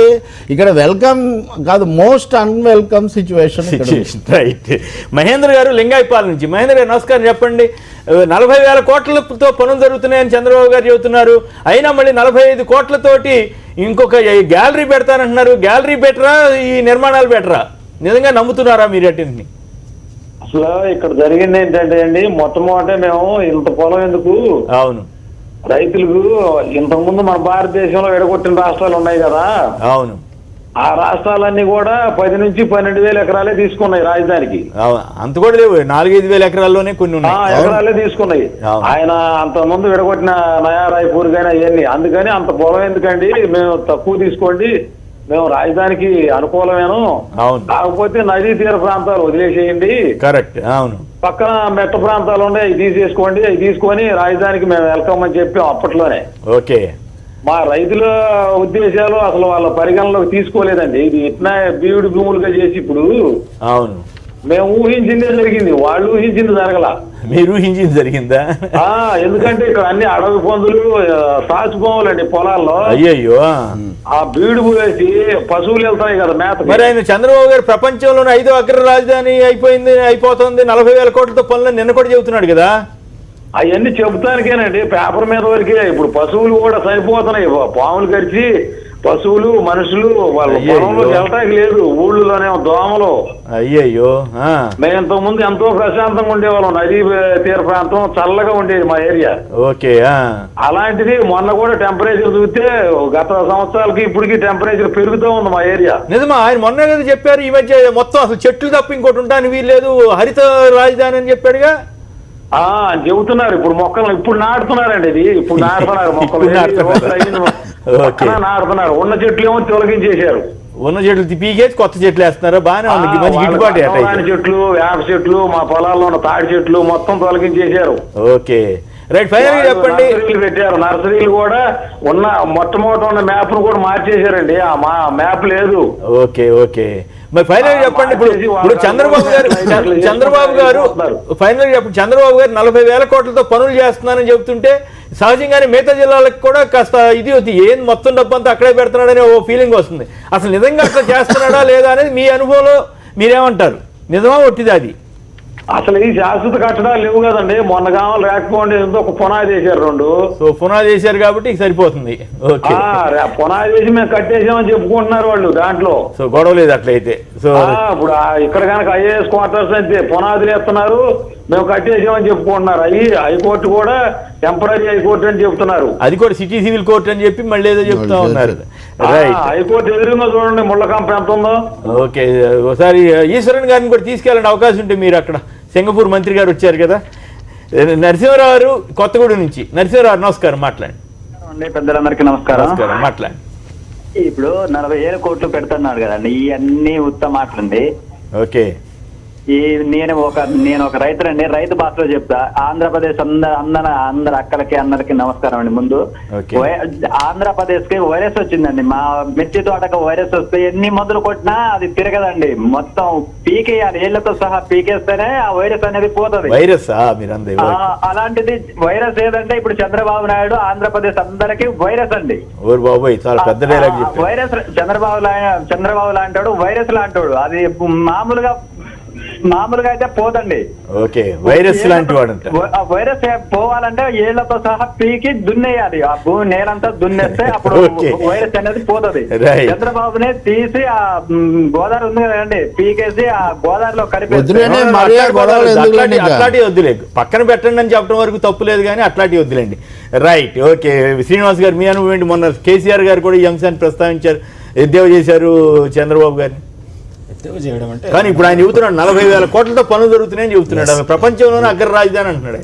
ఇక్కడ వెల్కమ్ కాదు, most unwelcome situation. Right. Mahendra garu Lingayapala నుంచి. మహేంద్ర గారు నమస్కారం. చెప్పండి, 40,000 కోట్లతో పనులు జరుగుతున్నాయని చంద్రబాబు గారు చెబుతున్నారు. అయినా మళ్ళీ 45 కోట్లతోటి ఇంకొక గ్యాలరీ పెడతానంటున్నారు. గ్యాలరీ బెటరా, ఈ నిర్మాణాలు బెటరా? నిజంగా నమ్ముతున్నారా మీరు అటిని? అసలు ఇక్కడ జరిగింది ఏంటంటే అండి, మొట్టమొదట మేము ఇంత పొలం ఎందుకు, అవును, రైతులకు ఇంతకుముందు మన భారతదేశంలో విడగొట్టిన రాష్ట్రాలు ఉన్నాయి కదా, అవును, ఆ రాష్ట్రాలన్నీ కూడా 10 నుంచి 12,000 ఎకరాలే తీసుకున్నాయి రాజధానికి. అంత కూడా లేవు, 4-5 వేల ఎకరాల్లోనే కొన్ని ఎకరాలే తీసుకున్నాయి. ఆయన అంత ముందు విడగొట్టిన నయా రాయ్పూర్ గానీ అవన్నీ. అందుకని అంత పొలం ఎందుకండి, మేము తక్కువ తీసుకోండి, మేము రాజధానికి అనుకూలమేను, కాకపోతే నదీ తీర ప్రాంతాలు వదిలేసేయండి, కరెక్ట్, అవును, పక్కన మెట్ట ప్రాంతాలు ఉన్నాయి అవి తీసేసుకోండి, అవి తీసుకొని రాజధానికి మేము వెల్కమ్ అని చెప్పి అప్పట్లోనే. ఓకే, మా రైతుల ఉద్దేశాలు అసలు వాళ్ళ పరిగణలోకి తీసుకోలేదండి. ఇది ఇట్లా బీవుడు భూములుగా చేసి ఇప్పుడు అవును మేము ఊహించిందే జరిగింది, వాళ్ళు ఊహించింది జరగల. మీరు ఊహించింది జరిగిందా? ఎందుకంటే ఇక్కడ అన్ని అడవి పందులు, సాచు భూములు అండి పొలాల్లో. అయ్యయ్యో, ఆ బీడు వేసి పశువులు వెళ్తాయి కదా మేత. మరి ఆయన చంద్రబాబు గారు ప్రపంచంలోనే 5వ అగ్ర రాజధాని అయిపోతుంది 40,000 కోట్లతో పనులు నిన్న కూడా చెబుతున్నాడు కదా. అవన్నీ చెబుతానికేనండి, పేపర్ మీద వరకే. ఇప్పుడు పశువులు కూడా చనిపోతున్నాయి, పాములు కరిచి పశువులు మనుషులు వాళ్ళ పొలంలోకి వెళ్ళటానికి లేదు, ఊళ్ళోనే దోమలు. అయ్యయ్యో. మేము ఇంతకు ముందు ఎంతో ప్రశాంతంగా ఉండేవాళ్ళం, నదీ తీర ప్రాంతం చల్లగా ఉండేది మా ఏరియా. ఓకే. అలాంటిది మొన్న కూడా టెంపరేచర్ చూస్తే గత సంవత్సరాలకి ఇప్పటికి టెంపరేచర్ పెరుగుతూ ఉంది మా ఏరియా. నిజమా? ఆయన మొన్న కదా చెప్పారు ఈ మధ్య మొత్తం అసలు చెట్లు తప్ప ఇంకోటి ఉంటాను వీల్లేదు, హరిత రాజధాని అని చెప్పాడుగా. చెబుతున్నారు ఇప్పుడు మొక్కలు ఇప్పుడు నాటుతున్నారండి, ఇది ఇప్పుడు నాటుతున్నారు మొక్కలు నాటుతున్నారు. ఉన్న చెట్లు ఏమో తొలగించేశారు, ఉన్న చెట్లు పీకేసి కొత్త చెట్లు వేస్తున్నారు. బాగానే ఉంది, మంచి గిట్టుబాటు. చెట్లు, వేప చెట్లు, మా పొలాల్లో ఉన్న తాడి చెట్లు మొత్తం తొలగించేశారు. Okay right. ఫైనల్ గా చెప్పండి. పెట్టారు నర్సరీలు కూడా, ఉన్న మొట్టమొదటి ఉన్న మ్యాప్ ను కూడా మార్చేశారండి, ఆ మ్యాప్ లేదు. Okay okay. మరి ఫైనల్ గా చెప్పండి. ఇప్పుడు చంద్రబాబు గారు ఫైనల్ గా చెప్పండి, చంద్రబాబు గారు 40,000 కోట్లతో పనులు చేస్తున్నారని చెబుతుంటే సహజంగానే మిగతా జిల్లాలకు కూడా కాస్త ఇది ఏం మొత్తం డబ్బు అంతా అక్కడే పెడుతున్నాడనే ఓ ఫీలింగ్ వస్తుంది. అసలు నిజంగా అట్లా చేస్తున్నాడా లేదా అనేది మీ అనుభవంలో మీరేమంటారు? నిజమా ఒట్టిది అది? అసలు ఈ శాశ్వత కట్టడాలు లేవు కదండి, మొన్న కావాలి రాకపోండి ఒక పునాది వేసారు 2. సో పునాది వేసారు కాబట్టి సరిపోతుంది. ఓకే. పునాది వేసి మేము కట్టేసామని చెప్పుకుంటున్నారు వాళ్ళు దాంట్లో. సో గొడవ లేదు అట్లయితే. సో ఇప్పుడు ఇక్కడ కనుక ఐఏఎస్ క్వార్టర్స్ అయితే పునాదులు వేస్తున్నారు, మేము కట్టేసామని చెప్పుకుంటున్నారు. హైకోర్టు కూడా టెంపరీ హైకోర్టు అని చెప్తున్నారు, అది కూడా సిటీ సివిల్ కోర్టు అని చెప్పి మళ్ళీ ఏదో చెప్తా ఉన్నారు. హైకోర్టు ఎదురుగా చూడండి ముళ్ళకంప ఎంత ఉందో. ఓకే. ఒకసారి ఈశ్వరన్ గారిని కూడా తీసుకెళ్ళండి అవకాశం ఉంటే. మీరు అక్కడ సింగపూర్ మంత్రి గారు వచ్చారు కదా, నరసింహరావు గారు కొత్తగూడెం నుంచి. నరసింహరావు నమస్కారం, మాట్లాడండి. పెద్దలందరికీ నమస్కారం. మాట్లాడండి. ఇప్పుడు 40,000 కోట్లు పెడుతున్నాడు కదండి, ఇవన్నీ ఉత్తమ మాటలుంది. ఓకే. నేను ఒక రైతులండి, రైతు భాషలో చెప్తా. ఆంధ్రప్రదేశ్ అందరి అక్కలకి అందరికి నమస్కారం అండి. ముందు ఆంధ్రప్రదేశ్ కి వైరస్ వచ్చిందండి, మా మిర్చి తోటకు వైరస్ వస్తే ఎన్ని మందులు కొట్టినా అది తిరగదండి, మొత్తం పీకేయాలి, ఏళ్లతో సహా పీకేస్తేనే ఆ వైరస్ అనేది పోతుంది. అలాంటిది వైరస్ ఏదంటే ఇప్పుడు చంద్రబాబు నాయుడు ఆంధ్రప్రదేశ్ అందరికి వైరస్ అండి. వైరస్ చంద్రబాబు లాంటాడు, వైరస్ లాంటాడు, అది మామూలుగా అయితే పోదండి. ఓకే. వైరస్ లాంటి వాడు. వైరస్ పోవాలంటే ఏళ్లతో సహా పీకి దున్నేయాలి, ఆ భూమి నేలంతా దున్నేస్తే అప్పుడు వైరస్ అనేది పోతుంది. చంద్రబాబునే తీసి ఆ గోదావరి ఉంది కదండి, పీకేసి ఆ గోదావరిలో కలిపి అట్లాంటి వద్దులేదు, పక్కన పెట్టండి అని చెప్పడం వరకు తప్పు లేదు కానీ అట్లాంటి వద్దులేండి. రైట్. ఓకే. శ్రీనివాస్ గారు మీ అనుభవం ఏంటి? మొన్న కేసీఆర్ గారు కూడా ఈ అంశాన్ని ప్రస్తావించారు, ఎద్దేవా చేశారు చంద్రబాబు గారిని. చేయడం అంటే కానీ ఇప్పుడు ఆయన చెబుతున్నాడు 40,000 కోట్లతో పనులు జరుగుతున్నాయని చెబుతున్నాడు. ప్రపంచంలోనే అగ్ర రాజధాని అంటున్నాడు.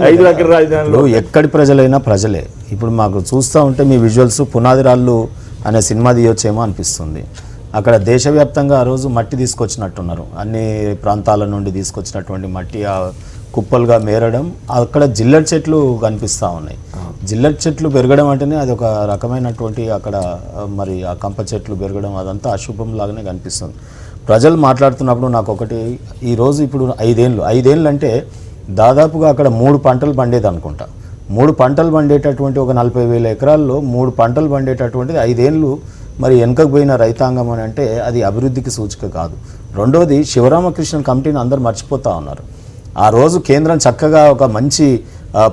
5 అగ్ర రాజధానులు. ఎక్కడి ప్రజలైనా ప్రజలే. ఇప్పుడు మాకు చూస్తూ ఉంటే మీ విజువల్స్ పునాది రాళ్ళు అనే సినిమా తీయొచ్చేమో అనిపిస్తుంది. అక్కడ దేశవ్యాప్తంగా ఆ రోజు మట్టి తీసుకొచ్చినట్టున్నారు, అన్ని ప్రాంతాల నుండి తీసుకొచ్చినటువంటి మట్టి కుప్పలుగా మేరడం, అక్కడ జిల్లెడ్ చెట్లు కనిపిస్తూ ఉన్నాయి. జిల్లెడ్ చెట్లు పెరగడం అంటేనే అది ఒక రకమైనటువంటి అక్కడ మరి ఆ కంప చెట్లు పెరగడం అదంతా అశుభం లాగానే కనిపిస్తుంది. ప్రజలు మాట్లాడుతున్నప్పుడు నాకు ఒకటి, ఈరోజు ఇప్పుడు 5 ఏళ్ళు అంటే దాదాపుగా అక్కడ 3 పంటలు పండేది అనుకుంటా. 3 పంటలు పండేటటువంటి ఒక 40,000 ఎకరాల్లో 3 పంటలు పండేటటువంటిది 5 ఏళ్ళు మరి వెనుకకు పోయిన రైతాంగం అని అంటే అది అభివృద్ధికి సూచిక కాదు. రెండోది శివరామకృష్ణన్ కమిటీని అందరూ మర్చిపోతూ ఉన్నారు. ఆ రోజు కేంద్రం చక్కగా ఒక మంచి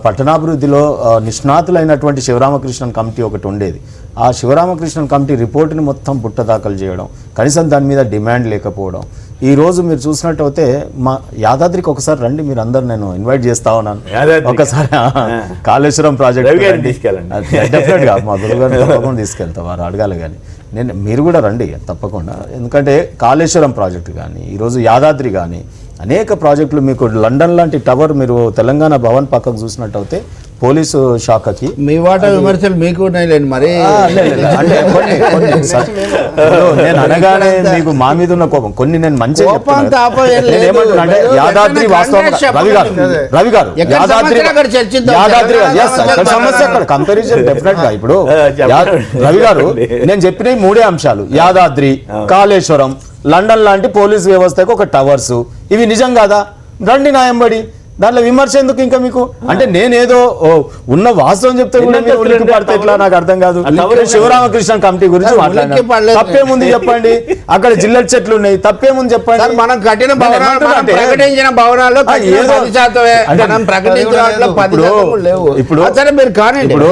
పట్టణాభివృద్ధిలో నిష్ణాతులైనటువంటి శివరామకృష్ణన్ కమిటీ ఒకటి ఉండేది. ఆ శివరామకృష్ణన్ కమిటీ రిపోర్టుని మొత్తం దాఖలు చేయడం, కనీసం దాని మీద డిమాండ్ లేకపోవడం. ఈరోజు మీరు చూసినట్టయితే మా యాదాద్రికి ఒకసారి రండి, మీరు అందరు, నేను ఇన్వైట్ చేస్తా ఉన్నాను ఒకసారి. కాళేశ్వరం ప్రాజెక్ట్ డెఫినెట్గా మా గురుగారిని తప్పకుండా తీసుకెళ్తా, వారు అడగాలి. కానీ మీరు కూడా రండి తప్పకుండా, ఎందుకంటే కాళేశ్వరం ప్రాజెక్టు కానీ ఈరోజు యాదాద్రి కానీ అనేక ప్రాజెక్టులు, మీకు లండన్ లాంటి టవర్ మీరు తెలంగాణ భవన్ పక్కకు చూసినట్టయితే పోలీసు శాఖకి మీ వాటా విమర్శలు మీకు ఉన్నాయిలేండి. మరి అంటే నేను అనగానే మీకు మా మీద ఉన్న కోపం కొన్ని నేను మంచిగా ఏమంటున్నా, యాదాద్రి వాస్తవంగా రవి గారు యాదాద్రి సమస్య అక్కడ కంపారిజన్ డెఫినెట్ గా. ఇప్పుడు రవి గారు నేను చెప్పిన 3 అంశాలు, యాదాద్రి, కాళేశ్వరం, లండన్ లాంటి పోలీస్ వ్యవస్థకు ఒక టవర్స్, ఇవి నిజం కాదా? రండి నాయంబడి, దాంట్లో విమర్శ ఎందుకు ఇంకా మీకు? అంటే నేనేదో ఉన్న వాస్తవం చెప్తే కూడా మీరు ఉలిక్కి పడితే ఎట్లా నాకు అర్థం కాదు. శివరామకృష్ణ కమిటీ గురించి మాట్లాడారు, తప్పేముంది చెప్పండి? అక్కడ జిల్లెట్ చెట్లు ఉన్నాయి, తప్పేముంది చెప్పండి? మనం కట్టిన ప్రకటించిన భవనాల్లో ఇప్పుడు మీరు కానీ ఇప్పుడు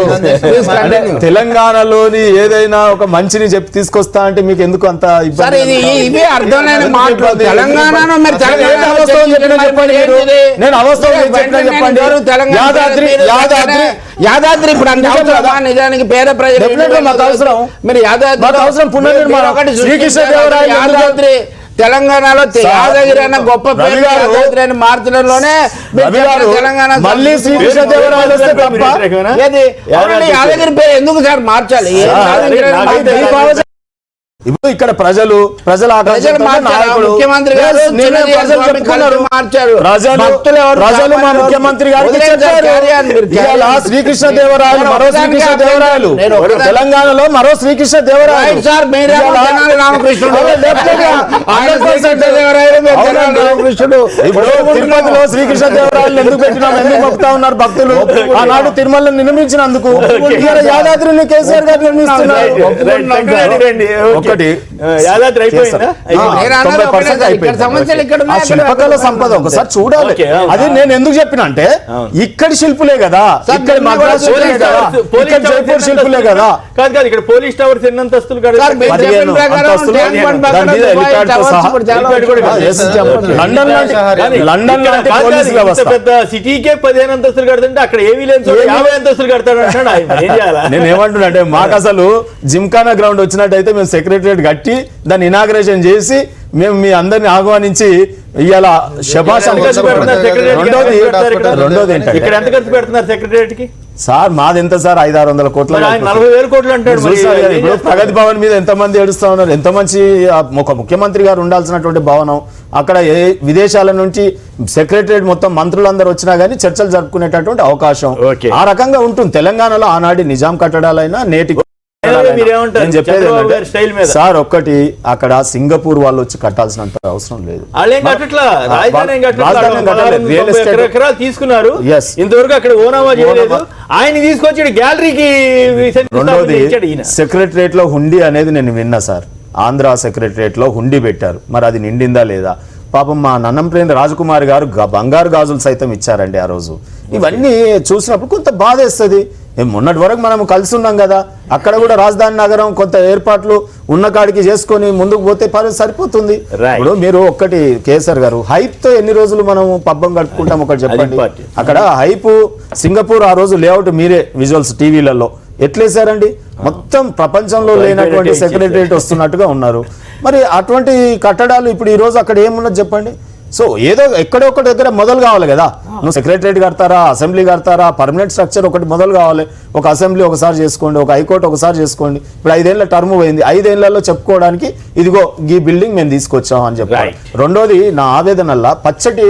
తెలంగాణలోని ఏదైనా ఒక మంచిని చెప్పి తీసుకొస్తా అంటే మీకు ఎందుకు అంత ఇబ్బంది? నేను చెప్పండి. యాదాద్రి ఇప్పుడు నిజానికి పేద ప్రజలు మాకు అవసరం. మీరు యాదాద్రి పునర్నిర్మాణం శ్రీకృష్ణదేవరాయలు యాదాద్రి తెలంగాణలో యాదగిరి అన్న గొప్ప పేరు యాదాద్రి అని మార్చడంలోనే తెలంగాణ మళ్ళీ శ్రీకృష్ణదేవరాయలు వస్తే తప్ప యాదగిరి పేరు ఎందుకు సార్ మార్చాలి? ఇప్పుడు ఇక్కడ ప్రజల ముఖ్యమంత్రి గారు ప్రజలు మా ముఖ్యమంత్రి గారికి శ్రీకృష్ణదేవరాయలు మరో శ్రీకృష్ణదేవరాయలు తెలంగాణలో మరో శ్రీకృష్ణదేవరాయలు సార్ రామకృష్ణుడు ఇప్పుడు తిరుపతిలో శ్రీకృష్ణదేవరాయలు ఎందుకు పెట్టినాం, ఎందుకు మొక్కుతా ఉన్నారు భక్తులు? ఆనాడు తిరుమలను నిర్మించినందుకు యాదాద్రిని కేసీఆర్ గారు నిర్మిస్తున్నారు. శిల్పకళ సంపద ఒకసారి చూడాలి. అది నేను ఎందుకు చెప్పిన అంటే ఇక్కడి శిల్పులే కదా, ఇక్కడ మద్రాసు ఇక్కడ జైపూర్ శిల్పులే కదా. కాదు ఇక్కడ పోలీస్ టవర్స్ ఎన్ని అంతస్తులు? లండన్ పెద్ద సిటీకే 15 అంతస్తులు కడుతుంటే అక్కడ ఏమీ లేదు 50 అంతస్తులు కడతాడు అంటాడు. నేను ఏమంటున్నా అంటే మాకు అసలు జిమ్ఖానా గ్రౌండ్ వచ్చినట్టయితే మేము సెక్రటరియట్ కట్టి దాన్ని ఇనాగ్రేషన్ చేసి మేము మీ అందరిని ఆహ్వానించి ఇవాళ శభాష్. రెండోది ఇక్కడ ఎంత ఖర్చు పెడుతున్నారు సెక్రటరియట్ కి? సార్ మాది ఎంత సార్ 500-600 కోట్ల 40,000 కోట్లు అంటాడు. ఇప్పుడు ప్రగతి భవన్ మీద ఎంతమంది ఏడుస్తా ఉన్నారు, ఎంత మంచి ఒక ముఖ్యమంత్రి గారు ఉండాల్సినటువంటి భవనం. అక్కడ విదేశాల నుంచి సెక్రటరియట్ మొత్తం మంత్రులందరూ వచ్చినా గానీ చర్చలు జరుపుకునేటటువంటి అవకాశం ఆ రకంగా ఉంటుంది. తెలంగాణలో ఆనాటి నిజాం కట్టడాలైనా నేటి సార్ ఒక్కటి అక్కడ సింగపూర్ వాళ్ళు వచ్చి కట్టాల్సినంత అవసరం లేదు. తీసుకున్నారు ఇంతవరకు అక్కడ ఓనామా చేయలేదు. ఆయన తీసుకొచ్చి గ్యాలరీకి. రెండోది సెక్రటరియట్ లో హుండీ అనేది నేను విన్నా సార్. ఆంధ్ర సెక్రటరియట్ లో హుండీ పెట్టారు, మరి అది నిండిందా లేదా? పాపం మా నన్నంప్రేంద్ర రాజకుమారి గారు బంగారు గాజులు సైతం ఇచ్చారండి ఆ రోజు. ఇవన్నీ చూసినప్పుడు కొంత బాధ వేస్తుంది. మొన్నటి వరకు మనం కలిసి ఉన్నాం కదా, అక్కడ కూడా రాజధాని నగరం కొంత ఏర్పాట్లు ఉన్న కాడికి చేసుకొని ముందుకు పోతే సరిపోతుంది. ఇప్పుడు మీరు ఒక్కటి కేసీఆర్ గారు హైప్ తో ఎన్ని రోజులు మనం పబ్బం గడుపుకుంటాం ఒకటి చెప్పండి. అక్కడ హైప్ సింగపూర్ ఆ రోజు లేఅవుట్ మీరే విజువల్స్ టీవీలలో ఎట్లేసారండి, మొత్తం ప్రపంచంలో లేనటువంటి సెక్రటరియట్ వస్తున్నట్టుగా ఉన్నారు. మరి అటువంటి కట్టడాలు ఇప్పుడు ఈ రోజు అక్కడ ఏమున్నది చెప్పండి? సో ఏదో ఎక్కడో ఒకటి దగ్గర మొదలు కావాలి కదా. నువ్వు సెక్రటరియట్ కడతారా, అసెంబ్లీ కడతారా, పర్మనెంట్ స్ట్రక్చర్ ఒకటి మొదలు కావాలి. ఒక అసెంబ్లీ ఒకసారి చేసుకోండి, ఒక హైకోర్టు ఒకసారి చేసుకోండి. ఇప్పుడు 5 ఏళ్ల టర్మ్ పోయింది, 5 ఏళ్లలో చెప్పుకోవడానికి ఇదిగో ఈ బిల్డింగ్ మేము తీసుకొచ్చాం అని చెప్పాలి. రెండోది నా ఆవేదనల్లా పచ్చటి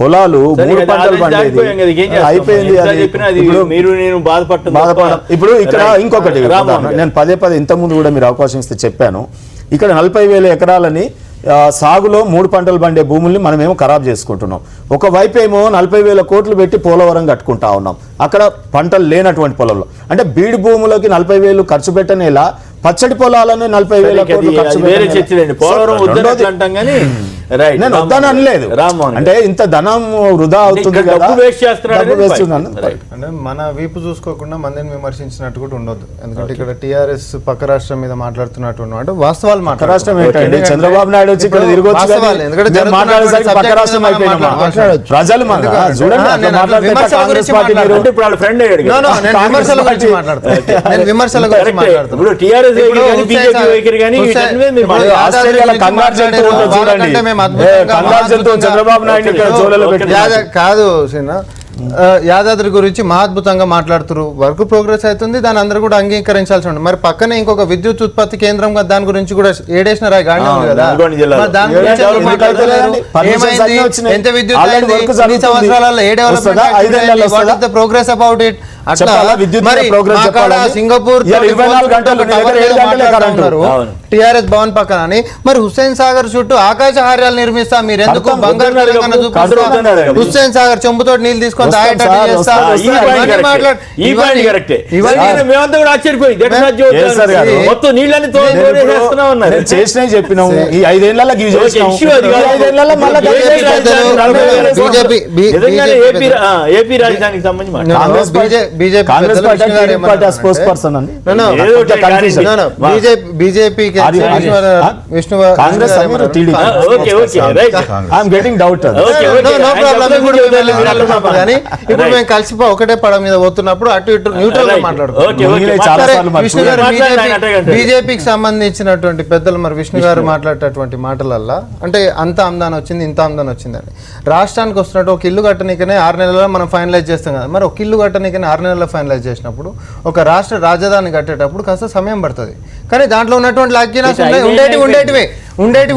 పొలాలు 3 పంటలు పండేది అయిపోయింది. ఇప్పుడు ఇక్కడ ఇంకొకటి నేను పదే ఇంతకుముందు కూడా మీరు అవకాశం ఇస్తే చెప్పాను, ఇక్కడ 40,000 ఎకరాలని సాగులో 3 పంటలు పండే భూముల్ని మనమేమో ఖరాబ్ చేసుకుంటున్నాం. ఒకవైపు ఏమో 40,000 కోట్లు పెట్టి పోలవరం కట్టుకుంటా ఉన్నాం, అక్కడ పంటలు లేనటువంటి పొలంలో. అంటే బీడు భూములకి 40,000 ఖర్చు పెట్టనేలా పచ్చడి పొలాలని 40,000 కోట్లు ఖర్చు నేను వద్దని అనలేదు. అంటే ఇంత ధనం వృధా అవుతుంది కదా, అంటే మన వీపు చూసుకోకుండా మందిని విమర్శించినట్టు కూడా ఉండొద్దు. ఎందుకంటే ఇక్కడ టీఆర్ఎస్ పక్క రాష్ట్రం మీద మాట్లాడుతున్నట్టు అంటే వాస్తవాలు రాష్ట్రం ఏంటంటే చంద్రబాబు నాయుడు వచ్చి ఇక్కడ తిరగొచ్చు, మాట్లాడేసరికి పక్క రాష్ట్రం అయిపోయినా ప్రజలు విమర్శల గురించి మాట్లాడుతున్నాను. చంద్రబాబు నాయుడు కాదు సిన్న యాదాద్రి గురించి మహాద్భుతంగా మాట్లాడుతున్నారు. వర్క్ ప్రోగ్రెస్ అవుతుంది, దాని అందరూ కూడా అంగీకరించాల్సి ఉంటుంది. మరి పక్కనే ఇంకొక విద్యుత్ ఉత్పత్తి కేంద్రం దాని గురించి కూడా ఏడేసిన రాయి గాడి ఉంది కదా, దాని గురించి ఎంత విద్యుత్ 3 సంవత్సరాలలో 7 డెవలప్మెంట్ ప్రోగ్రెస్ అబౌట్ ఇట్ అట్లా చెప్పాలా? విద్యుత్ మరి ప్రోగ్రెస్ మా కాడ చెప్పాలండి. సింగపూర్ ఇవాళ 24 గంటలు నీ దగ్గర 7 గంటలే కరెంటు. అవును. టిఆర్ఎస్ భవన్ పక్కన అని మరి హుస్సేన్ సాగర్ చుట్టూ ఆకాశ హార్యాలు నిర్మిస్తా మీరు ఎందుకు కడతాం, బంగారు వద్దన్నారు తెలంగాణ కదా, చూపిస్తా? వద్దన్నారు కదా. హుస్సేన్ సాగర్ చెంబుతోటి నీళ్ళు తీసుకొని వస్తాం తాగేటట్టు సార్, చేస్తా. వస్తాం, ఈ పాయింట్ ఇవన్నీ కరెక్టే. మాట్లాడు- ఈ పాయింట్ కరెక్టే. ఇవన్నీ ఇవన్నీ మేమంతా కూడా ఆశ్చర్యపోయి Yes, sir గారు. మొత్తం నీళ్ళని చేస్తున్నా ఉన్నారు. నేను చేసినవి చెప్పినాము ఈ 5 ఏళ్లలో గివి ఓకే, చేసినాము. issue అది కాదు. ఈ 5 ఏళ్లలో మళ్ళా ఏపీ గది రాజధాని చేసినాము. 40,000 కోట్లు. BJP నిజంగానే BJP ఏపీ రాజధానికి సంబంధించి మాట్లాడు. కాంగ్రెస్ పార్టీ- BJP కాంగ్రెస్ పెద్దలు పార్టీ విష్ణు గారు టీడీపీ పార్టీ ఏమన్నారంటే- స్పోర్ట్స్ పర్సన్ అండి. No, no. ఏదో ఒకటి కన్ఫ్యూజన్. No, no. BJP కి అది- విష్ణు కాంగ్రెస్ మీరు TDP. Okay okay right. I'm getting doubt అది. Okay No, okay. no problem. ఆయన ఇప్పుడు చెప్పిన మీరు మీరు అల్లుకున్నప్పుడు కానీ ఇప్పుడు Right. మేము కలిసి ఒకటే పడం మీద పోతున్నప్పుడు అటు ఇటు న్యూట్రల్ గా Right. మాట్లాడుకుంటాం. Okay okay. మీరే చాలా మాట్లాడండి. సార్లు విష్ణు గారు మాట్లాడండి, ఆయన అట్టగే అంటారు. బీజేపీకి సంబంధించినటువంటి పెద్దలు మరి విష్ణు గారు మాట్లాడేటటువంటి మాటలల్లా అంటే అంత ఆమ్దాన్ వచ్చింది ఇంత ఆమ్దాన్ వచ్చిందని రాష్ట్రానికి వస్తున్నట్టు ఒక ఇల్లు కట్టనీకనే 6 నెలల్లో మనం ఫైనలైజ్ చేస్తాం కదా మరి ఒక ఇల్లు కట్టనీకనే 6 నెలల్లో ఫైనలైజ్ చేసినప్పుడు ఒక రాష్ట్ర రాజధాని కట్టేటప్పుడు కాస్త సమయం పడుతుంది కానీ దాంట్లో ఉన్నటువంటి లాక్యనాస్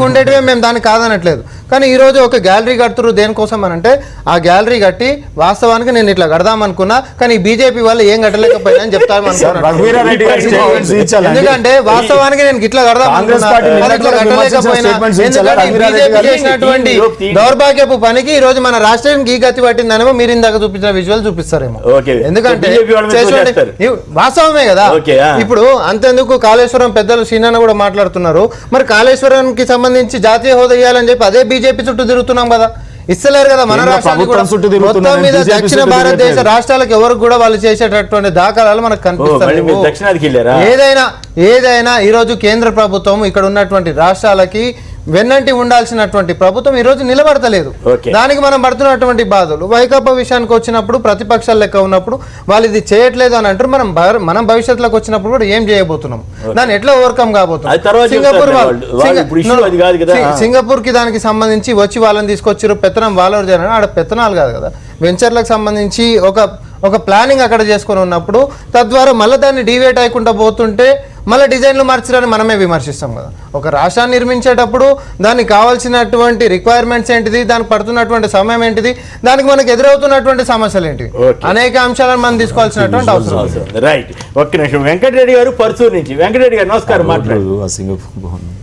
ఉండేటివే మేము దాన్ని కాదనట్లేదు కానీ ఈ రోజు ఒక గ్యాలరీ కడుతున్నారు దేనికోసం అని అంటే ఆ గ్యాలరీ కట్టి వాస్తవానికి నేను ఇట్లా కడదాం అనుకున్నా కానీ బీజేపీ వాళ్ళు ఏం కట్టలేకపోయినా అని చెప్తాను రఘువీరారెడ్డి గారి statements ఇచ్చాలండి. ఎందుకంటే వాస్తవానికి నేను ఇట్లా కడదాం కాంగ్రెస్ అనుకున్నా, పార్టీ కానీ నిన్న ఇట్లా కూడా విమర్శించిన కట్టలేకపోయినా. statements ఇచ్చాలా? ఎందుకంటే రఘువీరారెడ్డి బీజేపీ గారు చేసినటువంటి దౌర్భాగ్యపు పనికి ఈ రోజు మన రాష్ట్రానికి ఈ గతి పట్టిందనేమో మీరు ఇందాక చూపించిన విజువల్ చూపిస్తారేమో ఓకే. ఎందుకంటే BJP వాళ్ళ మీద చేసేవాడి- చేస్తారు. వాస్తవమే కదా ఓకే, ఆ. ఇప్పుడు అంతెందుకు కాళేశ్వరం పెద్దలు సీనాన్న కూడా మాట్లాడుతున్నారు మరి కాళేశ్వరానికి సంబంధించి జాతీయ హోదా ఇవ్వాలని చెప్పి అదే బీజేపీ చుట్టూ తిరుగుతున్నాం కదా ఇస్తలేరు కదా మన కేంద్ర రాష్ట్రానికి కూడా ప్రభుత్వం చుట్టూ తిరుగుతున్నారు, మొత్తం మీద BJP దక్షిణ చుట్టూ భారతదేశ తిరగట్లేదు. రాష్ట్రాలకు ఎవరికి కూడా వాళ్ళు చేసేటటువంటి దాఖలాలు మనకు మళ్ళీ మీరు కనిపిస్తాయి దక్షిణాదికి వెళ్ళారా? ఏదైనా ఈ రోజు కేంద్ర ప్రభుత్వం ఇక్కడ ఉన్నటువంటి రాష్ట్రాలకి వెన్నంటి ఉండాల్సినటువంటి ప్రభుత్వం ఈ రోజు నిలబడతలేదు ఓకే. దానికి మనం పడుతున్నటువంటి బాధలు వైకాపా విషయానికి వచ్చినప్పుడు ప్రతిపక్షాలు లెక్క ఉన్నప్పుడు వాళ్ళు ఇది చేయట్లేదు అని అంటారు మనం భవిష్యత్తులోకి వచ్చినప్పుడు కూడా ఏం చేయబోతున్నాం దాన్ని ఎట్లా ఓవర్కమ్ కాబోతున్నాం అది తర్వాత సింగపూర్ చెప్తారు వాళ్ళు- వాళ్ళు ఇప్పుడు issue అది కాదు కదా. సింగపూర్ కి దానికి సంబంధించి వచ్చి వాళ్ళని తీసుకొచ్చారు పెత్తనం వాళ్ళ చేయాలని ఆడ పెత్తనాలు కాదు కదా వెంచర్లకు సంబంధించి ఒక ప్లానింగ్ అక్కడ చేసుకొని ఉన్నప్పుడు తద్వారా మళ్ళీ దాన్ని డివేట్ అయ్యకుండా పోతుంటే మళ్ళీ డిజైన్లు మార్చడాన్ని మనమే విమర్శిస్తాం కదా ఒక రాష్ట్రాన్ని నిర్మించేటప్పుడు దానికి కావాల్సినటువంటి రిక్వైర్మెంట్స్ ఏంటిది దానికి పడుతున్నటువంటి సమయం ఏంటిది దానికి మనకు ఎదురవుతున్నటువంటి సమస్యలు ఏంటివి Okay. అనేక అంశాలను మనం తీసుకోవాల్సినటువంటి అవసరం ఉంది. రైట్ ఒక్క నిమిషం. వెంకటరెడ్డి గారు పర్సూరు నుంచి. వెంకటరెడ్డి గారు నమస్కారం. మాట్లాడు. ఆ సింగపూర్ బాగుంది.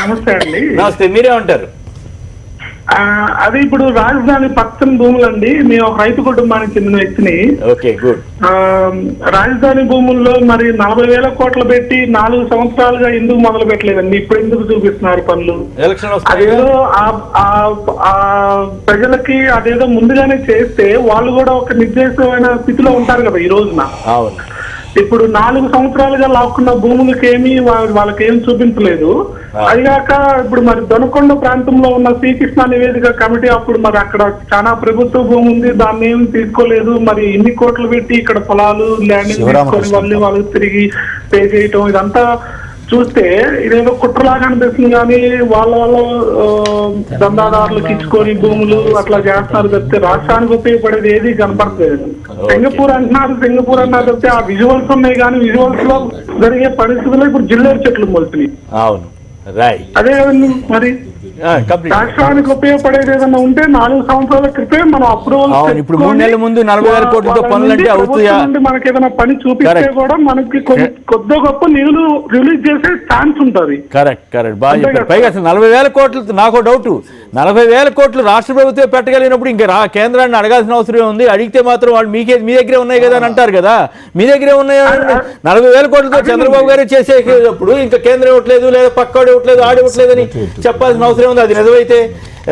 నమస్తే అండి. నమస్తే, మీరే ఉంటారు. అది ఇప్పుడు రాజధాని పక్కన భూములండి. మేము ఒక రైతు కుటుంబానికి చెందిన వ్యక్తిని. Okay good. రాజధాని భూముల్లో మరి 40,000 కోట్లు పెట్టి 4 సంవత్సరాలుగా ఎందుకు మొదలు పెట్టలేదండి? ఇప్పుడు ఎందుకు చూపిస్తున్నారు పనులు? ఎలక్షన్ వస్తాయి. అదేదో ఆ ప్రజలకి అదేదో ముందుగానే చేస్తే వాళ్ళు కూడా ఒక నిర్దేశమైన స్థితిలో ఉంటారు కదా ఈ రోజున. అవును. ఇప్పుడు 4 సంవత్సరాలుగా లాక్కున్న భూములకి ఏమి వాళ్ళకి ఏం చూపించలేదు. అదిగాక ఇప్పుడు మరి దొనకొండ ప్రాంతంలో ఉన్న శ్రీకృష్ణ నివేదిక కమిటీ అప్పుడు మరి అక్కడ చాలా ప్రభుత్వ భూమి ఉంది దాన్ని ఏమి తీసుకోలేదు. మరి ఇన్ని కోట్లు పెట్టి ఇక్కడ పొలాలు ల్యాండ్ తీసుకొని మళ్ళీ వాళ్ళు తిరిగి పే చేయటం ఇదంతా చూస్తే ఇదేదో కుట్రలాగా అనిపిస్తుంది కానీ వాళ్ళ దందాదారులకు ఇచ్చుకొని భూములు అట్లా చేస్తున్నారు తప్పితే రాష్ట్రానికి ఉపయోగపడేది ఏది కనపడలేదు. సింగపూర్ అన్నారు తప్పితే ఆ విజువల్స్ ఉన్నాయి కానీ విజువల్స్ లో జరిగే పరిస్థితుల్లో ఇప్పుడు జిల్లేరు చెట్లు మొలుతున్నాయి. అవును రైట్. అదే మరి రాష్ట్రానికి ఉపయోగపడేది ఏదన్నా ఉంటే 4 సంవత్సరాల క్రితం మనం అప్రూవల్ అవును. ఇప్పుడు 3 నెలల ముందు 40,000 కోట్లతో పనులు అంటే అవుతాయా? మనకి ఏదైనా పని చూపిస్తే కూడా మనకి కొద్ది గొప్ప నిధులు రిలీజ్ చేసే ఛాన్స్ ఉంటుంది. కరెక్ట్ బాగా చెప్పారు. పైగా అసలు 40,000 కోట్లు నాకు డౌట్ 40,000 కోట్లు రాష్ట్ర ప్రభుత్వం పెట్టగలిగినప్పుడు ఇంకా కేంద్రాన్ని అడగాల్సిన అవసరం ఉంది. అడిగితే మాత్రం వాళ్ళు మీ దగ్గరే ఉన్నాయి కదా అని అంటారు కదా. మీ దగ్గరే ఉన్నాయి. 40,000 కోట్లతో చంద్రబాబు గారు చేసేటప్పుడు ఇంకా కేంద్రం ఇవ్వట్లేదు లేదా పక్కోడు ఇవ్వట్లేదు ఆడి ఇవ్వట్లేదు అని చెప్పాల్సిన అవసరం ఉంది. అది నిజమైతే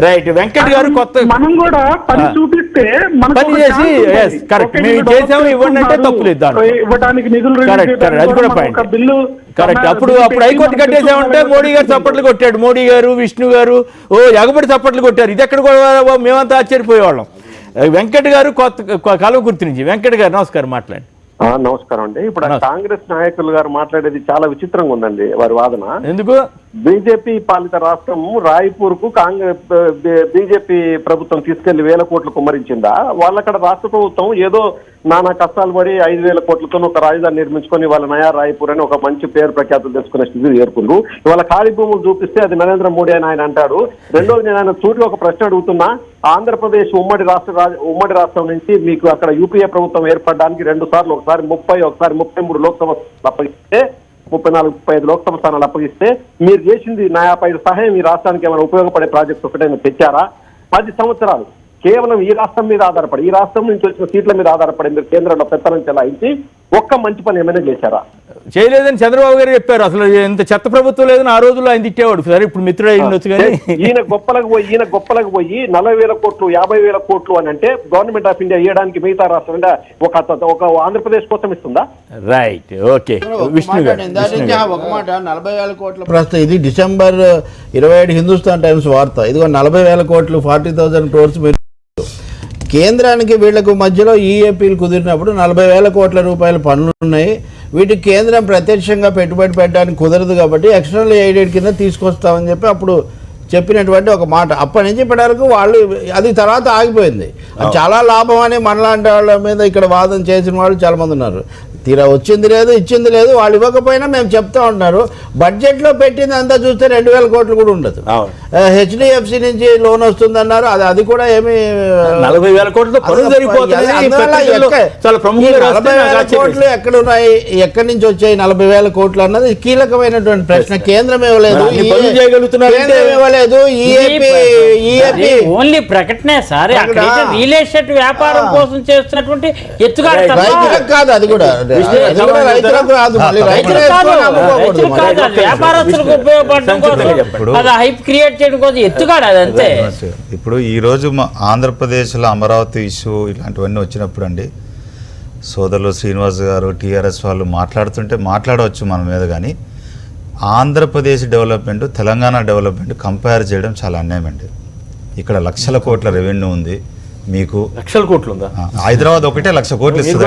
రైట్. వెంకట్ గారు కొత్త మనం కూడా పని చూపిస్తే పని చేసి కరెక్ట్ మేము చేసాము ఇవ్వండి అంటే తప్పు లేదు దాంట్లో. ఇవ్వడానికి నిధులు కరెక్ట్ అది కూడా పాయింట్. Bill correct. అప్పుడు హైకోర్టు కట్టేసామంటే మోడీ గారు చప్పట్లు కొట్టాడు. మోడీ గారు విష్ణు గారు ఎగబడి చప్పట్లు కొట్టారు. ఇది ఎక్కడ కూడా మేమంతా ఆశ్చర్యపోయేవాళ్ళం. వెంకట్ గారు కొత్త కలవకుర్తి నుంచి. వెంకట్ గారు నమస్కారం, మాట్లాడండి. నమస్కారం అండి. ఇప్పుడు కాంగ్రెస్ నాయకులు గారు మాట్లాడేది చాలా విచిత్రంగా ఉందండి వారి వాదన. ఎందుకు? బీజేపీ పాలిత రాష్ట్రం రాయ్పూర్ కు కాంగ్రెస్ బీజేపీ ప్రభుత్వం తీసుకెళ్లి 1000 కోట్లు కుమ్మరించిందా? వాళ్ళక్కడ రాష్ట్ర ప్రభుత్వం ఏదో నానా కష్టాలు పడి 5000 కోట్లతో ఒక రాజధాని నిర్మించుకొని వాళ్ళ నయా రాయ్పూర్ అని ఒక మంచి పేరు ప్రఖ్యాతులు తెచ్చుకునే స్థితి చేరుకుండ్రు. ఇవాళ ఖాళీ భూములు చూపిస్తే అది నరేంద్ర మోడీ అని ఆయన అంటాడు. రెండోది నేను ఆయన సూటిగా ఒక ప్రశ్న అడుగుతున్నా. ఆంధ్రప్రదేశ్ ఉమ్మడి రాష్ట్రం నుంచి మీకు అక్కడ యూపీఏ ప్రభుత్వం ఏర్పడడానికి 2 సార్లు, ఒకసారి 30, ఒకసారి 33 లోక్సభ అప్పగిస్తే 34-35 లోక్సభ స్థానాలు అప్పగిస్తే మీరు చేసింది నయాపై సహాయం ఈ రాష్ట్రానికి ఏమైనా ఉపయోగపడే ప్రాజెక్ట్ ఒకటైనా తెచ్చారా? 10 సంవత్సరాలు కేవలం ఈ రాష్ట్రం మీద ఆధారపడి, ఈ రాష్ట్రం నుంచి వచ్చిన సీట్ల మీద ఆధారపడి మీరు కేంద్రంలో పెత్తనం చెలాయించి ఒక్క మంచి పని ఏమైనా చేశారా? చేయలేదని చంద్రబాబు గారు చెప్పారు. అసలు ఎంత చెత్త ప్రభుత్వం లేదని ఆ రోజుల్లో ఆయన తిట్టేవాడు. సరే ఇప్పుడు మిత్రుడు అయి ఉండొచ్చు కానీ ఈయన గొప్పలకు పోయి 40,000 కోట్లు 50,000 కోట్లు అని అంటే గవర్నమెంట్ ఆఫ్ ఇండియా ఇవ్వడానికి మిగతా రాష్ట్రం అంటే ఒక ఆంధ్రప్రదేశ్ కోసం ఇస్తుందా? Right, okay. విష్ణు గారు ఒక మాట 40,000 కోట్ల ప్రస్తుతం ఇది డిసెంబర్ 27 హిందుస్థాన్ టైమ్స్ వార్త. ఇదిగో 40,000 కోట్లు 40,000 క్రోర్స్ మీరు కేంద్రానికి వీళ్లకు మధ్యలో ఈఏపీలు కుదిరినప్పుడు 40,000 కోట్ల రూపాయల పనులు ఉన్నాయి. వీటికి కేంద్రం ప్రత్యక్షంగా పెట్టుబడి పెట్టడానికి కుదరదు కాబట్టి ఎక్స్టర్నల్ ఎయిడెడ్ కింద తీసుకొస్తామని చెప్పి అప్పుడు చెప్పినటువంటి ఒక మాట. అప్పటి నుంచి ఇప్పటి వరకు వాళ్ళు అది తర్వాత ఆగిపోయింది. అది చాలా లాభం అని మనలాంటి వాళ్ళ మీద ఇక్కడ వాదన చేసిన వాళ్ళు చాలా మంది ఉన్నారు. తీరా వచ్చింది లేదు, ఇచ్చింది లేదు. వాళ్ళు ఇవ్వకపోయినా మేము చెప్తా ఉంటున్నారు. బడ్జెట్లో పెట్టింది అంతా చూస్తే 2,000 కోట్లు కూడా ఉండదు. హెచ్డిఎఫ్సి నుంచి లోన్ వస్తుందన్నారు, అది కూడా ఏమి 40,000 కోట్లతో పనులు జరిగిపోతుంది. 40,000 కోట్లు ఎక్కడ ఉన్నాయి, ఎక్కడి నుంచి వచ్చాయి 40,000 కోట్లు అన్నది కీలకమైనటువంటి ప్రశ్న. కేంద్రం ఇవ్వలేదు, ఓన్లీ ప్రకటనే సార్. రియల్ ఎస్టేట్ వ్యాపారం కోసం చేస్తున్నటువంటి ఎత్తుగాడు కాదు. అది కూడా వ్యాపారస్తులకు ఉపయోగపడడం కోసం, అది హైప్ క్రియేట్ చేయడం కోసం ఎత్తుగాడు అదంతే. ఇప్పుడు ఈరోజు ఆంధ్రప్రదేశ్లో అమరావతి ఇష్యూ ఇలాంటివన్నీ వచ్చినప్పుడు అండి, సోదరులు శ్రీనివాస్ గారు టీఆర్ఎస్ వాళ్ళు మాట్లాడుతుంటే మాట్లాడవచ్చు మన మీద, కానీ Andhra Pradesh development Telangana development compare చేయడం చాలా అన్యాయం అండి. ఇక్కడ 1,00,000 కోట్ల రెవెన్యూ ఉంది, మీకు 1,00,000 కోట్లు ఉందా? హైదరాబాద్ ఒకటే 1,00,000 కోట్లు ఇస్తుంది.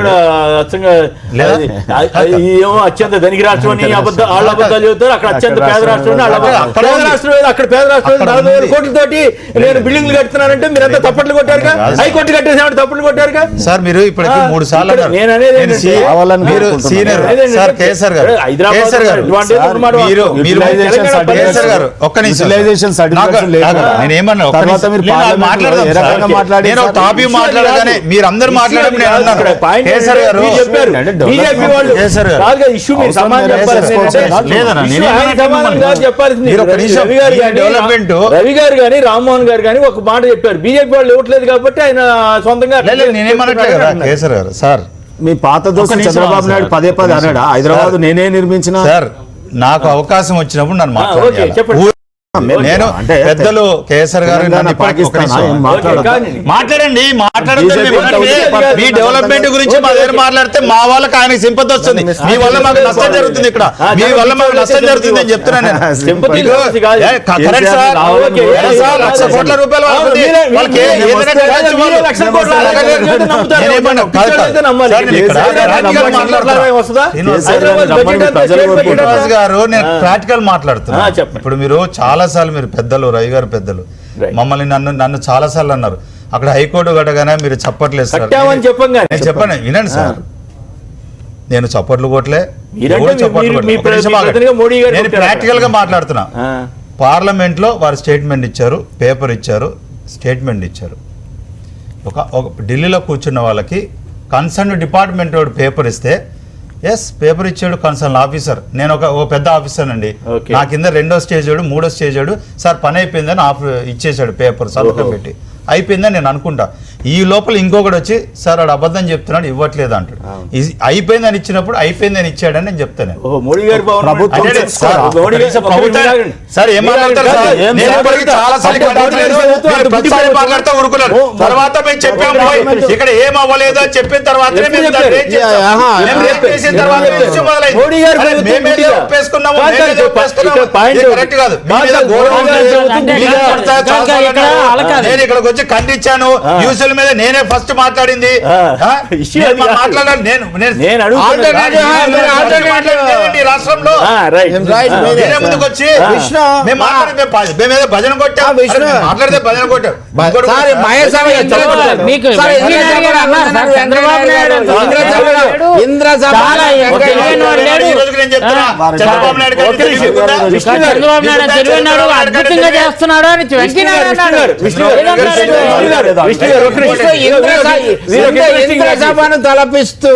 అత్యంత ధనిక రాష్ట్రం అని వాళ్ళ అబద్ధాలు చెబుతారు. అక్కడ అత్యంత పేద రాష్ట్రం, పేద రాష్ట్రం అక్కడ పేద రాష్ట్రం 40,000 కోట్లతోటి నేను బిల్డింగ్లు కడుతున్నానంటే మీరంతా తప్పట్లు కొట్టారుగా, హైకోర్టు కట్టేసామంటే తప్పులు కొట్టారుగా సార్. మీరు ఇప్పటికి 3 సార్లు నేను అనేది సార్ కేసీఆర్ గారు, కేసీఆర్ గారు ఒక్క నిమిషం నేనేమన్నా మాట్లాడదాం టాపిక్ మాట్లాడగానే మీరు అందరు మాట్లాడడం నేను అన్నాను. కేసీఆర్ గారు రవి గారు కానీ రామ్మోహన్ గారు కానీ ఒక మాట చెప్పారు, బీజేపీ వాళ్ళు ఇవ్వట్లేదు కాబట్టి ఆయన సొంతంగా. నేనేమనట్లేదు కదా కేసీఆర్ గారు. సార్ మీ పాత దోస్తు చంద్రబాబు నాయుడు పదే అన్నాడా హైదరాబాద్ నేనే నిర్మించిన? సార్ నాకు అవకాశం వచ్చినప్పుడు నన్ను మాట్లాడాలి. నేను పెద్దలు కేసీఆర్ గారు మాట్లాడండి, మీ డెవలప్మెంట్ గురించి మా దగ్గర మాట్లాడితే మా వాళ్ళకి ఆయనకి సింపతి వస్తుంది. మీ వల్ల మాకు నష్టం జరుగుతుంది, ఇక్కడ మీ వల్ల మాకు నష్టం జరుగుతుంది అని చెప్తున్నాను నేను. 1,00,000 కోట్ల రూపాయలు గారు నేను ప్రాక్టికల్ మాట్లాడుతున్నా. ఇప్పుడు మీరు చాలా సార్లు మీరు పెద్దలు రవి గారు పెద్దలు మమ్మల్ని నన్ను చాలా సార్లు అన్నారు. అక్కడ హైకోర్టు కట్టగానే మీరు చప్పట్లేదు సార్. నేను చెప్పండి వినండి సార్, నేను చప్పట్లు కొట్టలే, నేను ప్రాక్టికల్ గా మాట్లాడుతున్నా. పార్లమెంట్ లో వారు స్టేట్మెంట్ ఇచ్చారు, పేపర్ ఇచ్చారు, స్టేట్మెంట్ ఇచ్చారు. ఒక ఢిల్లీలో కూర్చున్న వాళ్ళకి కన్సర్న్ డిపార్ట్మెంట్ వాడు పేపర్ ఇస్తే ఎస్ పేపర్ ఇచ్చాడు కన్సర్న్ ఆఫీసర్. నేను ఒక పెద్ద ఆఫీసర్ అండి, నా కింద 2వ స్టేజ్ వాడు 3వ స్టేజ్ వాడు సార్ పని అయిపోయిందని ఇచ్చేసాడు పేపర్ సంతకం పెట్టి. అయిపోయిందని నేను అనుకుంటా. ఈ లోపల ఇంకొకటి వచ్చి సార్ వాడు అబద్ధం చెప్తున్నాడు ఇవ్వట్లేదు అంటాడు. అయిపోయిందని ఇచ్చినప్పుడు అయిపోయిందని ఇచ్చాడని నేను చెప్తాను. సార్ ఏం మాట్లాడతారు సార్? తర్వాత మేము చెప్పాము ఇక్కడ ఏం అవ్వలేదు అని చెప్పిన తర్వాత కరెక్ట్ కాదు. నేను ఇక్కడికి వచ్చి ఖండించాను, యూసులు రైతుల మీద నేనే ఫస్ట్ మాట్లాడింది. issue అది కాదు. మాట్లాడాలి నేను అడుగుతున్నా. ఈ రాష్ట్రంలో నేనే ముందుకు వచ్చి మేము మాట్లాడితే మేమేదో భజన కొట్టాం, మాట్లాడితే భజన కొట్టాం. మీకు చంద్రబాబు నాయుడు చంద్రబాబు నాయుడు తెలివైనాడు, అద్భుతంగా చేస్తున్నాడు అని ఇంద్రసభను తలపిస్తూ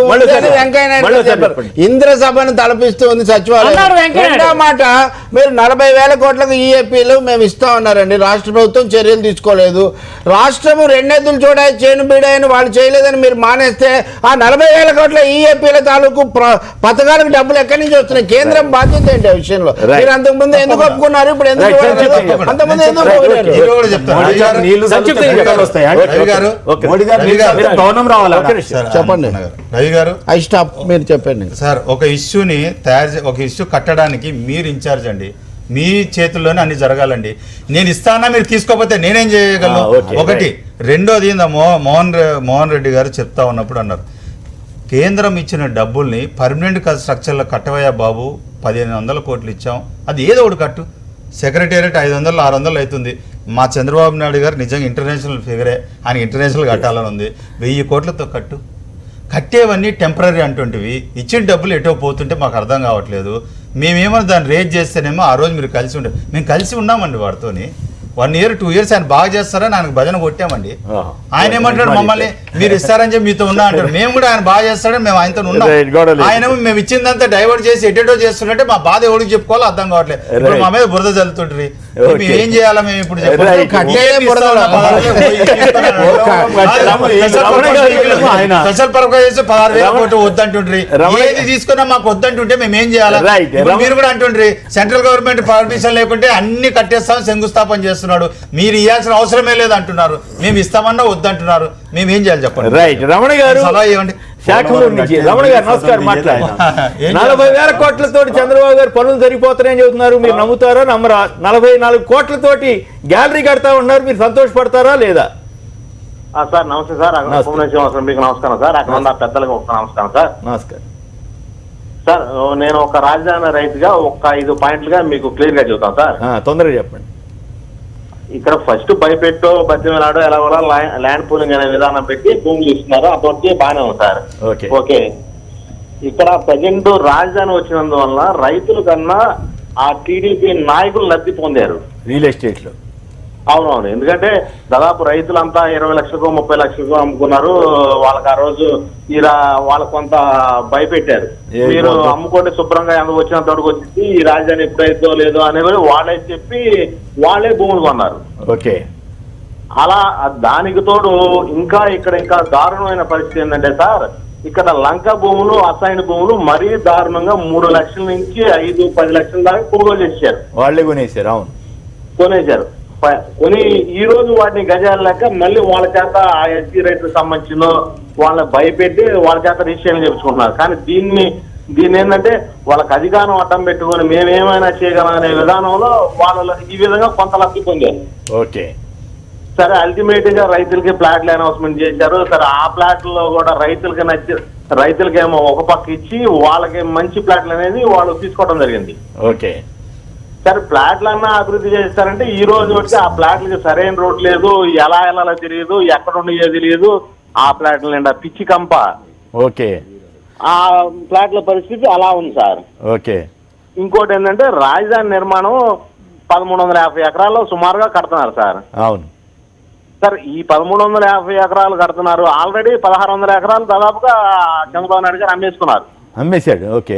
వెంకయ్యనాయుడు చెప్పారు. ఇంద్రసభను తలపిస్తూ ఉంది సచివాలయం. రెండో మాట, మీరు 40,000 కోట్లకు ఈఏపీలు మేము ఇస్తా ఉన్నారండి. రాష్ట్ర ప్రభుత్వం చర్యలు తీసుకోలేదు. రాష్ట్రము రెండెద్దులు చూడాలి చేను బీడాయని వాళ్ళు చేయలేదని మీరు మానేస్తే ఆ 40,000 కోట్ల ఈఏపీల తాలూకు పథకాలకు డబ్బులు ఎక్కడి నుంచి వస్తున్నాయి? కేంద్రం బాధ్యత ఏంటి ఆ విషయంలో? మీరు అంతకుముందు ఎందుకు ఒప్పుకున్నారు, ఇప్పుడు ఎందుకు అంతకుముందు ఎందుకు చెప్పండి రవి గారు. ఐ స్టాప్, మీరు చెప్పండి సార్. ఒక ఇష్యూ కట్టడానికి మీరు ఇన్ఛార్జ్ అండి, మీ చేతుల్లోనే అన్ని జరగాలండి. నేను ఇస్తానా, మీరు తీసుకోకపోతే నేనేం చేయగలను? ఒకటి. రెండోది మోహన్ రెడ్డి గారు చెప్తా ఉన్నప్పుడు అన్నారు, కేంద్రం ఇచ్చిన డబ్బుల్ని పర్మనెంట్ స్ట్రక్చర్లో కట్టవయ్యా బాబు, 1,500 కోట్లు ఇచ్చాం, అది ఏదో ఒకటి కట్టు. సెక్రటేరియట్ 500 600 అవుతుంది. మా చంద్రబాబు నాయుడు గారు నిజంగా ఇంటర్నేషనల్ ఫిగరే, ఆయన ఇంటర్నేషనల్ కట్టాలని ఉంది. 1000 కోట్లతో కట్టు. కట్టేవన్నీ టెంపరీ అంటుంటివి, ఇచ్చిన డబ్బులు ఎటో పోతుంటే మాకు అర్థం కావట్లేదు. మేమేమో దాన్ని రేజ్ చేస్తేనేమో ఆ రోజు మీరు కలిసి ఉండే, మేము కలిసి ఉన్నామండి వాడితోని. 1 year 2 years ఆయన బాగా చేస్తారని ఆయనకు భజన కొట్టామండి. ఆయన ఏమంటాడు, మమ్మల్ని మీరు ఇస్తారని చెప్పి మీతో ఉన్నా అంటారు. మేము కూడా ఆయన బాగా చేస్తాడని మేము ఆయనతో ఉన్నాం. ఆయన మేము ఇచ్చిందంతా డైవర్ట్ చేసి ఎటెటో చేస్తున్నట్టే మా బాధ ఎవరికి చెప్పుకోవాలో అర్థం కావట్లేదు. ఇప్పుడు మా మీద బురద చల్లుతుంటారు. ఏం చేయాలా మేము ఇప్పుడు? స్పెషల్ పరప చేసి 16,000 కోట్లు వద్దంటుండ్రి. ఏది తీసుకున్నా మాకు వద్దంటుంటే మేము ఏం చేయాలా? మీరు కూడా అంటుండ్రి సెంట్రల్ గవర్నమెంట్ పర్మిషన్ లేకుంటే అన్ని కట్టేస్తాం, శంకుస్థాపన చేస్తున్నాడు, మీరు ఇవ్వాల్సిన అవసరమే లేదు అంటున్నారు. మేము ఇస్తామన్నా వద్దంటున్నారు. మేము ఏం చేయాలి చెప్పండి? రైట్. రమణ గారు సలహా ఇవ్వండి. శాఖమూరు నుంచి. రమణ గారు నమస్కారం. మాట్లాడండి. 40,000 కోట్లతోటి చంద్రబాబు గారు పనులు సరిపోతారని చెబుతున్నారు, మీరు నమ్ముతారా నమ్మరా? 44 కోట్లతోటి గ్యాలరీ కడతా ఉన్నారు, మీరు సంతోషపడతారా లేదా? సార్ నమస్తే సార్. మీకు నమస్కారం సార్. అక్కడ ఉన్న పెద్దలకు ఒక నమస్కారం సార్. నమస్కారం సార్. నేను ఒక రాజధాని రైతుగా ఒక 5 పాయింట్లుగా మీకు క్లియర్ గా చెబుతాను సార్. తొందరగా చెప్పండి. ఇక్కడ ఫస్ట్ భయపెట్టో బతిమలాడో ఎలా కూడా ల్యాండ్ పూలింగ్ అనే విధానం పెట్టి భూములు ఇస్తున్నారు. అప్పటికే బాగానే ఉంది సార్. ఓకే. ఇక్కడ ప్రజెంట్ రాజధాని వచ్చినందువల్ల రైతుల కన్నా ఆ టీడీపీ నాయకులు లబ్ధి పొందారు రియల్ ఎస్టేట్ లో. అవునవును. ఎందుకంటే దాదాపు రైతులంతా 20 లక్షలకు 30 లక్షలకు అమ్ముకున్నారు. వాళ్ళకి ఆ రోజు వాళ్ళకు కొంత భయపెట్టారు, మీరు అమ్ముకోండి శుభ్రంగా ఎందుకు వచ్చినంత వరకు వచ్చి ఈ రాజధాని ఎప్పుడైతే లేదో అనేది వాళ్ళే చెప్పి వాళ్ళే భూములు కొన్నారు. ఓకే. అలా దానికి తోడు ఇంకా ఇంకా దారుణమైన పరిస్థితి ఏంటంటే సార్, ఇక్కడ లంక భూములు అసైన్ భూములు మరీ దారుణంగా 3 లక్షల నుంచి 5-10 లక్షల దాకా కొనుగోలు చేశారు. వాళ్ళే కొనేశారు. అవును, కొనేశారు. కొని ఈ రోజు వాటిని గజాలు లెక్క మళ్ళీ వాళ్ళ చేత ఆ ఎస్సీ రైతులకు సంబంధించిన వాళ్ళని భయపెట్టి వాళ్ళ చేత రిజిస్ట్రేషన్ చేయించుకుంటున్నారు. కానీ దీన్ని ఏంటంటే వాళ్ళకి అధికారం అడ్డం పెట్టుకొని మేమేమైనా చేయగలం అనే విధానంలో వాళ్ళు ఈ విధంగా కొంత లబ్ధి పొందారు. ఓకే. సరే, అల్టిమేట్ గా రైతులకి ప్లాట్లు అనౌన్స్మెంట్ చేశారు. సరే, ఆ ప్లాట్లలో కూడా రైతులకేమో ఒక పక్క ఇచ్చి వాళ్ళకి మంచి ప్లాట్లు అనేది వాళ్ళు తీసుకోవడం జరిగింది. ఓకే. సరే, ప్లాట్లన్నా అభివృద్ధి చేస్తారంటే ఈ రోజు వచ్చి ఆ ప్లాట్లకి సరైన రోడ్ లేదు, ఎలా తెలియదు, ఎక్కడ ఉండేదో తెలియదు. ఆ ప్లాట్ల నిండా పిచ్చి కంప. ఓకే. ఆ ప్లాట్ల పరిస్థితి అలా ఉంది సార్. ఓకే. ఇంకోటి ఏంటంటే రాజధాని నిర్మాణం 1350 ఎకరాల్లో సుమారుగా కడుతున్నారు సార్. అవును సార్. ఈ 1350 ఎకరాలు కడుతున్నారు. ఆల్రెడీ 1600 ఎకరాలు దాదాపుగా చంద్రబాబు నాయుడు గారు అమ్మేశాడు. ఓకే.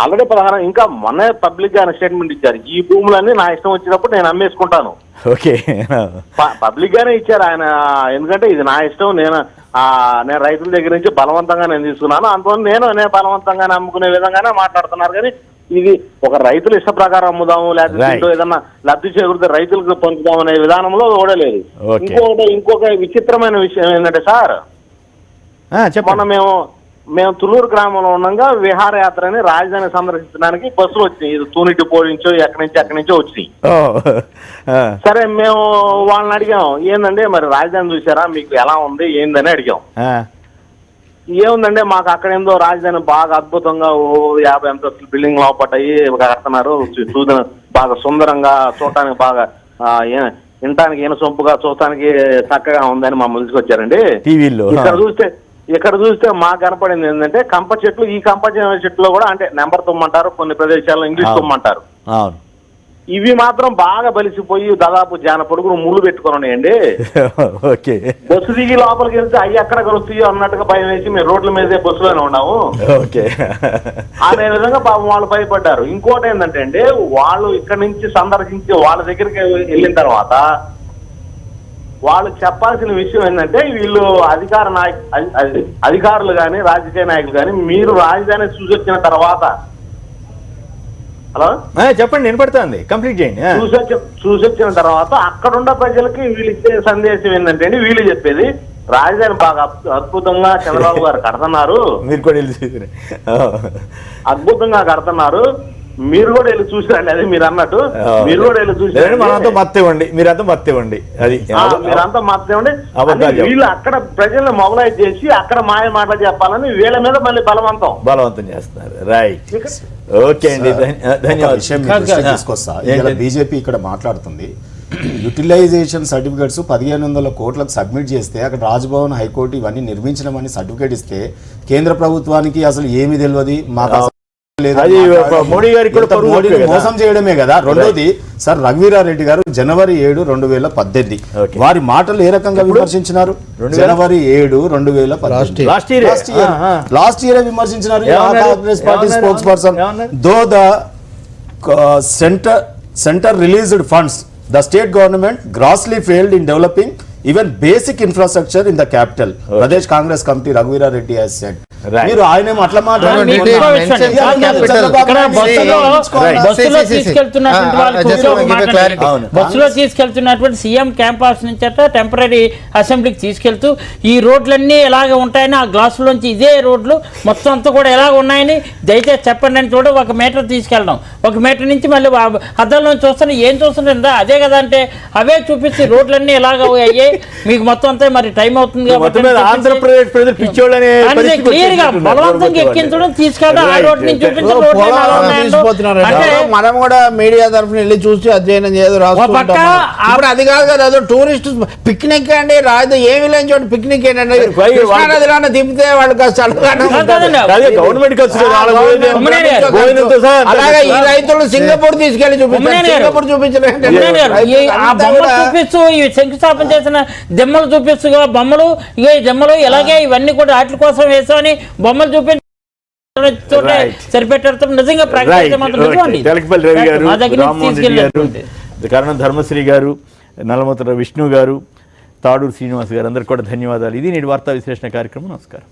ఆల్రెడీ 16. ఇంకా మొన్న పబ్లిక్ గా స్టేట్మెంట్ ఇచ్చారు, ఈ భూములన్నీ నా ఇష్టం వచ్చినప్పుడు నేను అమ్మేసుకుంటాను. ఓకే. పబ్లిక్ గానే ఇచ్చారు ఆయన. ఎందుకంటే ఇది నా ఇష్టం, నేను రైతుల దగ్గర నుంచి బలవంతంగా నేను తీసుకున్నాను, అందువల్ల నేను బలవంతంగానే అమ్ముకునే విధంగానే మాట్లాడుతున్నారు. కానీ ఇది ఒక రైతుల ఇష్ట ప్రకారం అమ్ముదాము, లేకపోతే ఏదన్నా లబ్ధి చేకూరితే రైతులకు పంచుదాం అనే విధానంలో ఓడలేదు. ఇంకొక విచిత్రమైన విషయం ఏంటంటే సార్, మేము తుళ్ళూరు గ్రామంలో ఉండగా విహారయాత్రని రాజధాని సందర్శించడానికి బస్సులు వచ్చినాయి. ఇది తూని డిపో నుంచో ఎక్కడి నుంచో వచ్చినాయి. సరే మేము వాళ్ళని అడిగాం, ఏందండి మరి రాజధాని చూసారా, మీకు ఎలా ఉంది ఏందని అడిగాం. ఏముందంటే మాకు అక్కడ ఏందో రాజధాని బాగా అద్భుతంగా 50 అంతస్తులు బిల్డింగ్ లోపట్టాయి కడుతున్నారు, బాగా సుందరంగా చూడటానికి బాగా వినటానికి సొంపుగా చూడటానికి చక్కగా ఉందని మమ్మల్ని తీసుకొచ్చారండి టీవీలో. ఇక్కడ చూస్తే మాకు కనపడింది ఏంటంటే కంప చెట్లు, ఈ కంప చెట్లు కూడా అంటే నెంబర్ తుమ్మంటారు, కొన్ని ప్రదేశాల్లో ఇంగ్లీష్ తుమ్మంటారు. ఇవి మాత్రం బాగా బలిసిపోయి దాదాపు జాన పొడుగును ముళ్ళు పెట్టుకుని ఉన్నాయండి. బస్సు దిగి లోపలికి వెళ్తే అవి ఎక్కడ కలుస్తాయో అన్నట్టుగా భయం వేసి మేము రోడ్ల మీదే బస్సులోనే ఉన్నాము అనే విధంగా పాపం వాళ్ళు భయపడ్డారు. ఇంకోటి ఏంటంటే అండి, వాళ్ళు ఇక్కడ నుంచి సందర్శించి వాళ్ళ దగ్గరికి వెళ్ళిన తర్వాత వాళ్ళు చెప్పాల్సిన విషయం ఏంటంటే, వీళ్ళు అధికారులు కానీ రాజకీయ నాయకులు కానీ మీరు రాజధాని చూసొచ్చిన తర్వాత, హలో చెప్పండి వినపడుతుంది, కంప్లీట్ చేయండి. చూసొచ్చిన తర్వాత అక్కడున్న ప్రజలకి వీళ్ళు ఇచ్చే సందేశం ఏంటంటే అండి, వీళ్ళు చెప్పేది రాజధాని బాగా అద్భుతంగా చంద్రబాబు గారు కడుతున్నారు, మీరు కూడా అద్భుతంగా కడుతున్నారు, మీరు కూడా వెళ్ళి చూసారండి. అది మీరు అన్నట్టు మీరు కూడా వెళ్ళి చూసారు, మనంతా మత్తివ్వండి, మీరంతా మత్తివ్వండి, అది మీరంతా మత్తివ్వండి. వీళ్ళు అక్కడ ప్రజల్ని మొబలైజ్ చేసి అక్కడ మాయ మాటలు చెప్పాలని వీళ్ళ మీద మళ్ళీ బలవంతం చేస్తున్నారు. రైట్, ఓకే అండి, ధన్యవాదాలు. తీసుకొస్తా. ఇలా బీజేపీ ఇక్కడ మాట్లాడుతుంది, యూటిలైజేషన్ సర్టిఫికేట్స్ 1500 కోట్లకు సబ్మిట్ చేస్తే అక్కడ రాజ్భవన్, హైకోర్టు ఇవన్నీ నిర్మించడమని సర్టిఫికేట్ ఇస్తే కేంద్ర ప్రభుత్వానికి అసలు ఏమి తెలియదు, మాకు మోడీ గారికి కూడా మోసం చేయడమే కదా. రెండోది సార్, రఘువీరారెడ్డి గారు జనవరి 7, 2018 వారి మాటలు ఏ రకంగా విమర్శించినారు? జనవరి 7, 2018 లాస్ట్ ఇయర్ విమర్శించినారు. Congress party spokesperson, though the centre released funds, the state government grossly failed in developing even basic infrastructure in the capital. Pradesh Congress Committee Raghuveera Reddy has said. మీరు ఆయన అట్లా బస్సులో తీసుకెళ్తున్నటువంటి సీఎం క్యాంప్ హౌస్ నుంచి టెంపరీ అసెంబ్లీకి తీసుకెళ్తూ ఈ రోడ్లన్నీ ఎలాగ ఉంటాయని ఆ గ్లాసులోంచి ఇదే రోడ్లు మొత్తం అంతా కూడా ఎలాగ ఉన్నాయని దయచేసి చెప్పండి అని చూడ 1 మీటర్ తీసుకెళ్ళడం, 1 మీటర్ నుంచి మళ్ళీ అద్దంలో చూస్తాను ఏం చూస్తుంటా అదే కదా అంటే అవే చూపిస్తే రోడ్లన్నీ ఎలాగ అయ్యాయి మీకు మొత్తం అంతా మరి టైం అవుతుంది కాబట్టి ఆంధ్రప్రదేశ్ ప్రజలు పిచ్చోళ్ళనే బలవంతంగా ఎక్కించడం తీసుకెళ్ళడం ఆ రోడ్ నుంచి మనం కూడా మీడియా తరఫున వెళ్ళి చూసి అధ్యయనం చేయదు రాసుకుంటాం. అది కాదు కదా, అదో టూరిస్ట్ పిక్నిక్ అండి, రాదు ఏమి లేని చోట పిక్నిక్ ఏంటంటే కృష్ణానదిలో దింపితే వాళ్ళకి అలాగే ఈ రైతులు సింగపూర్ తీసుకెళ్లి చూపించారు. చూపిస్తూ శంకుస్థాపన చేసిన దెమ్మలు చూపిస్తూ బొమ్మలు, ఇక దెమ్మలు ఇలాగే ఇవన్నీ కూడా వాటి కోసం వేసామని బొమ్మలు చూపించి సరిపెట్టారు. నిజంగా తెలకపల్లి రవి గారు, రామ్మోహన్ రెడ్డి గారు, కరణం ధర్మశ్రీ గారు, నల్లమూత్ర విష్ణు గారు, తాడూరు శ్రీనివాస్ గారు, అందరికి కూడా ధన్యవాదాలు. ఇది నేటి వార్తా విశ్లేషణ కార్యక్రమం. నమస్కారం.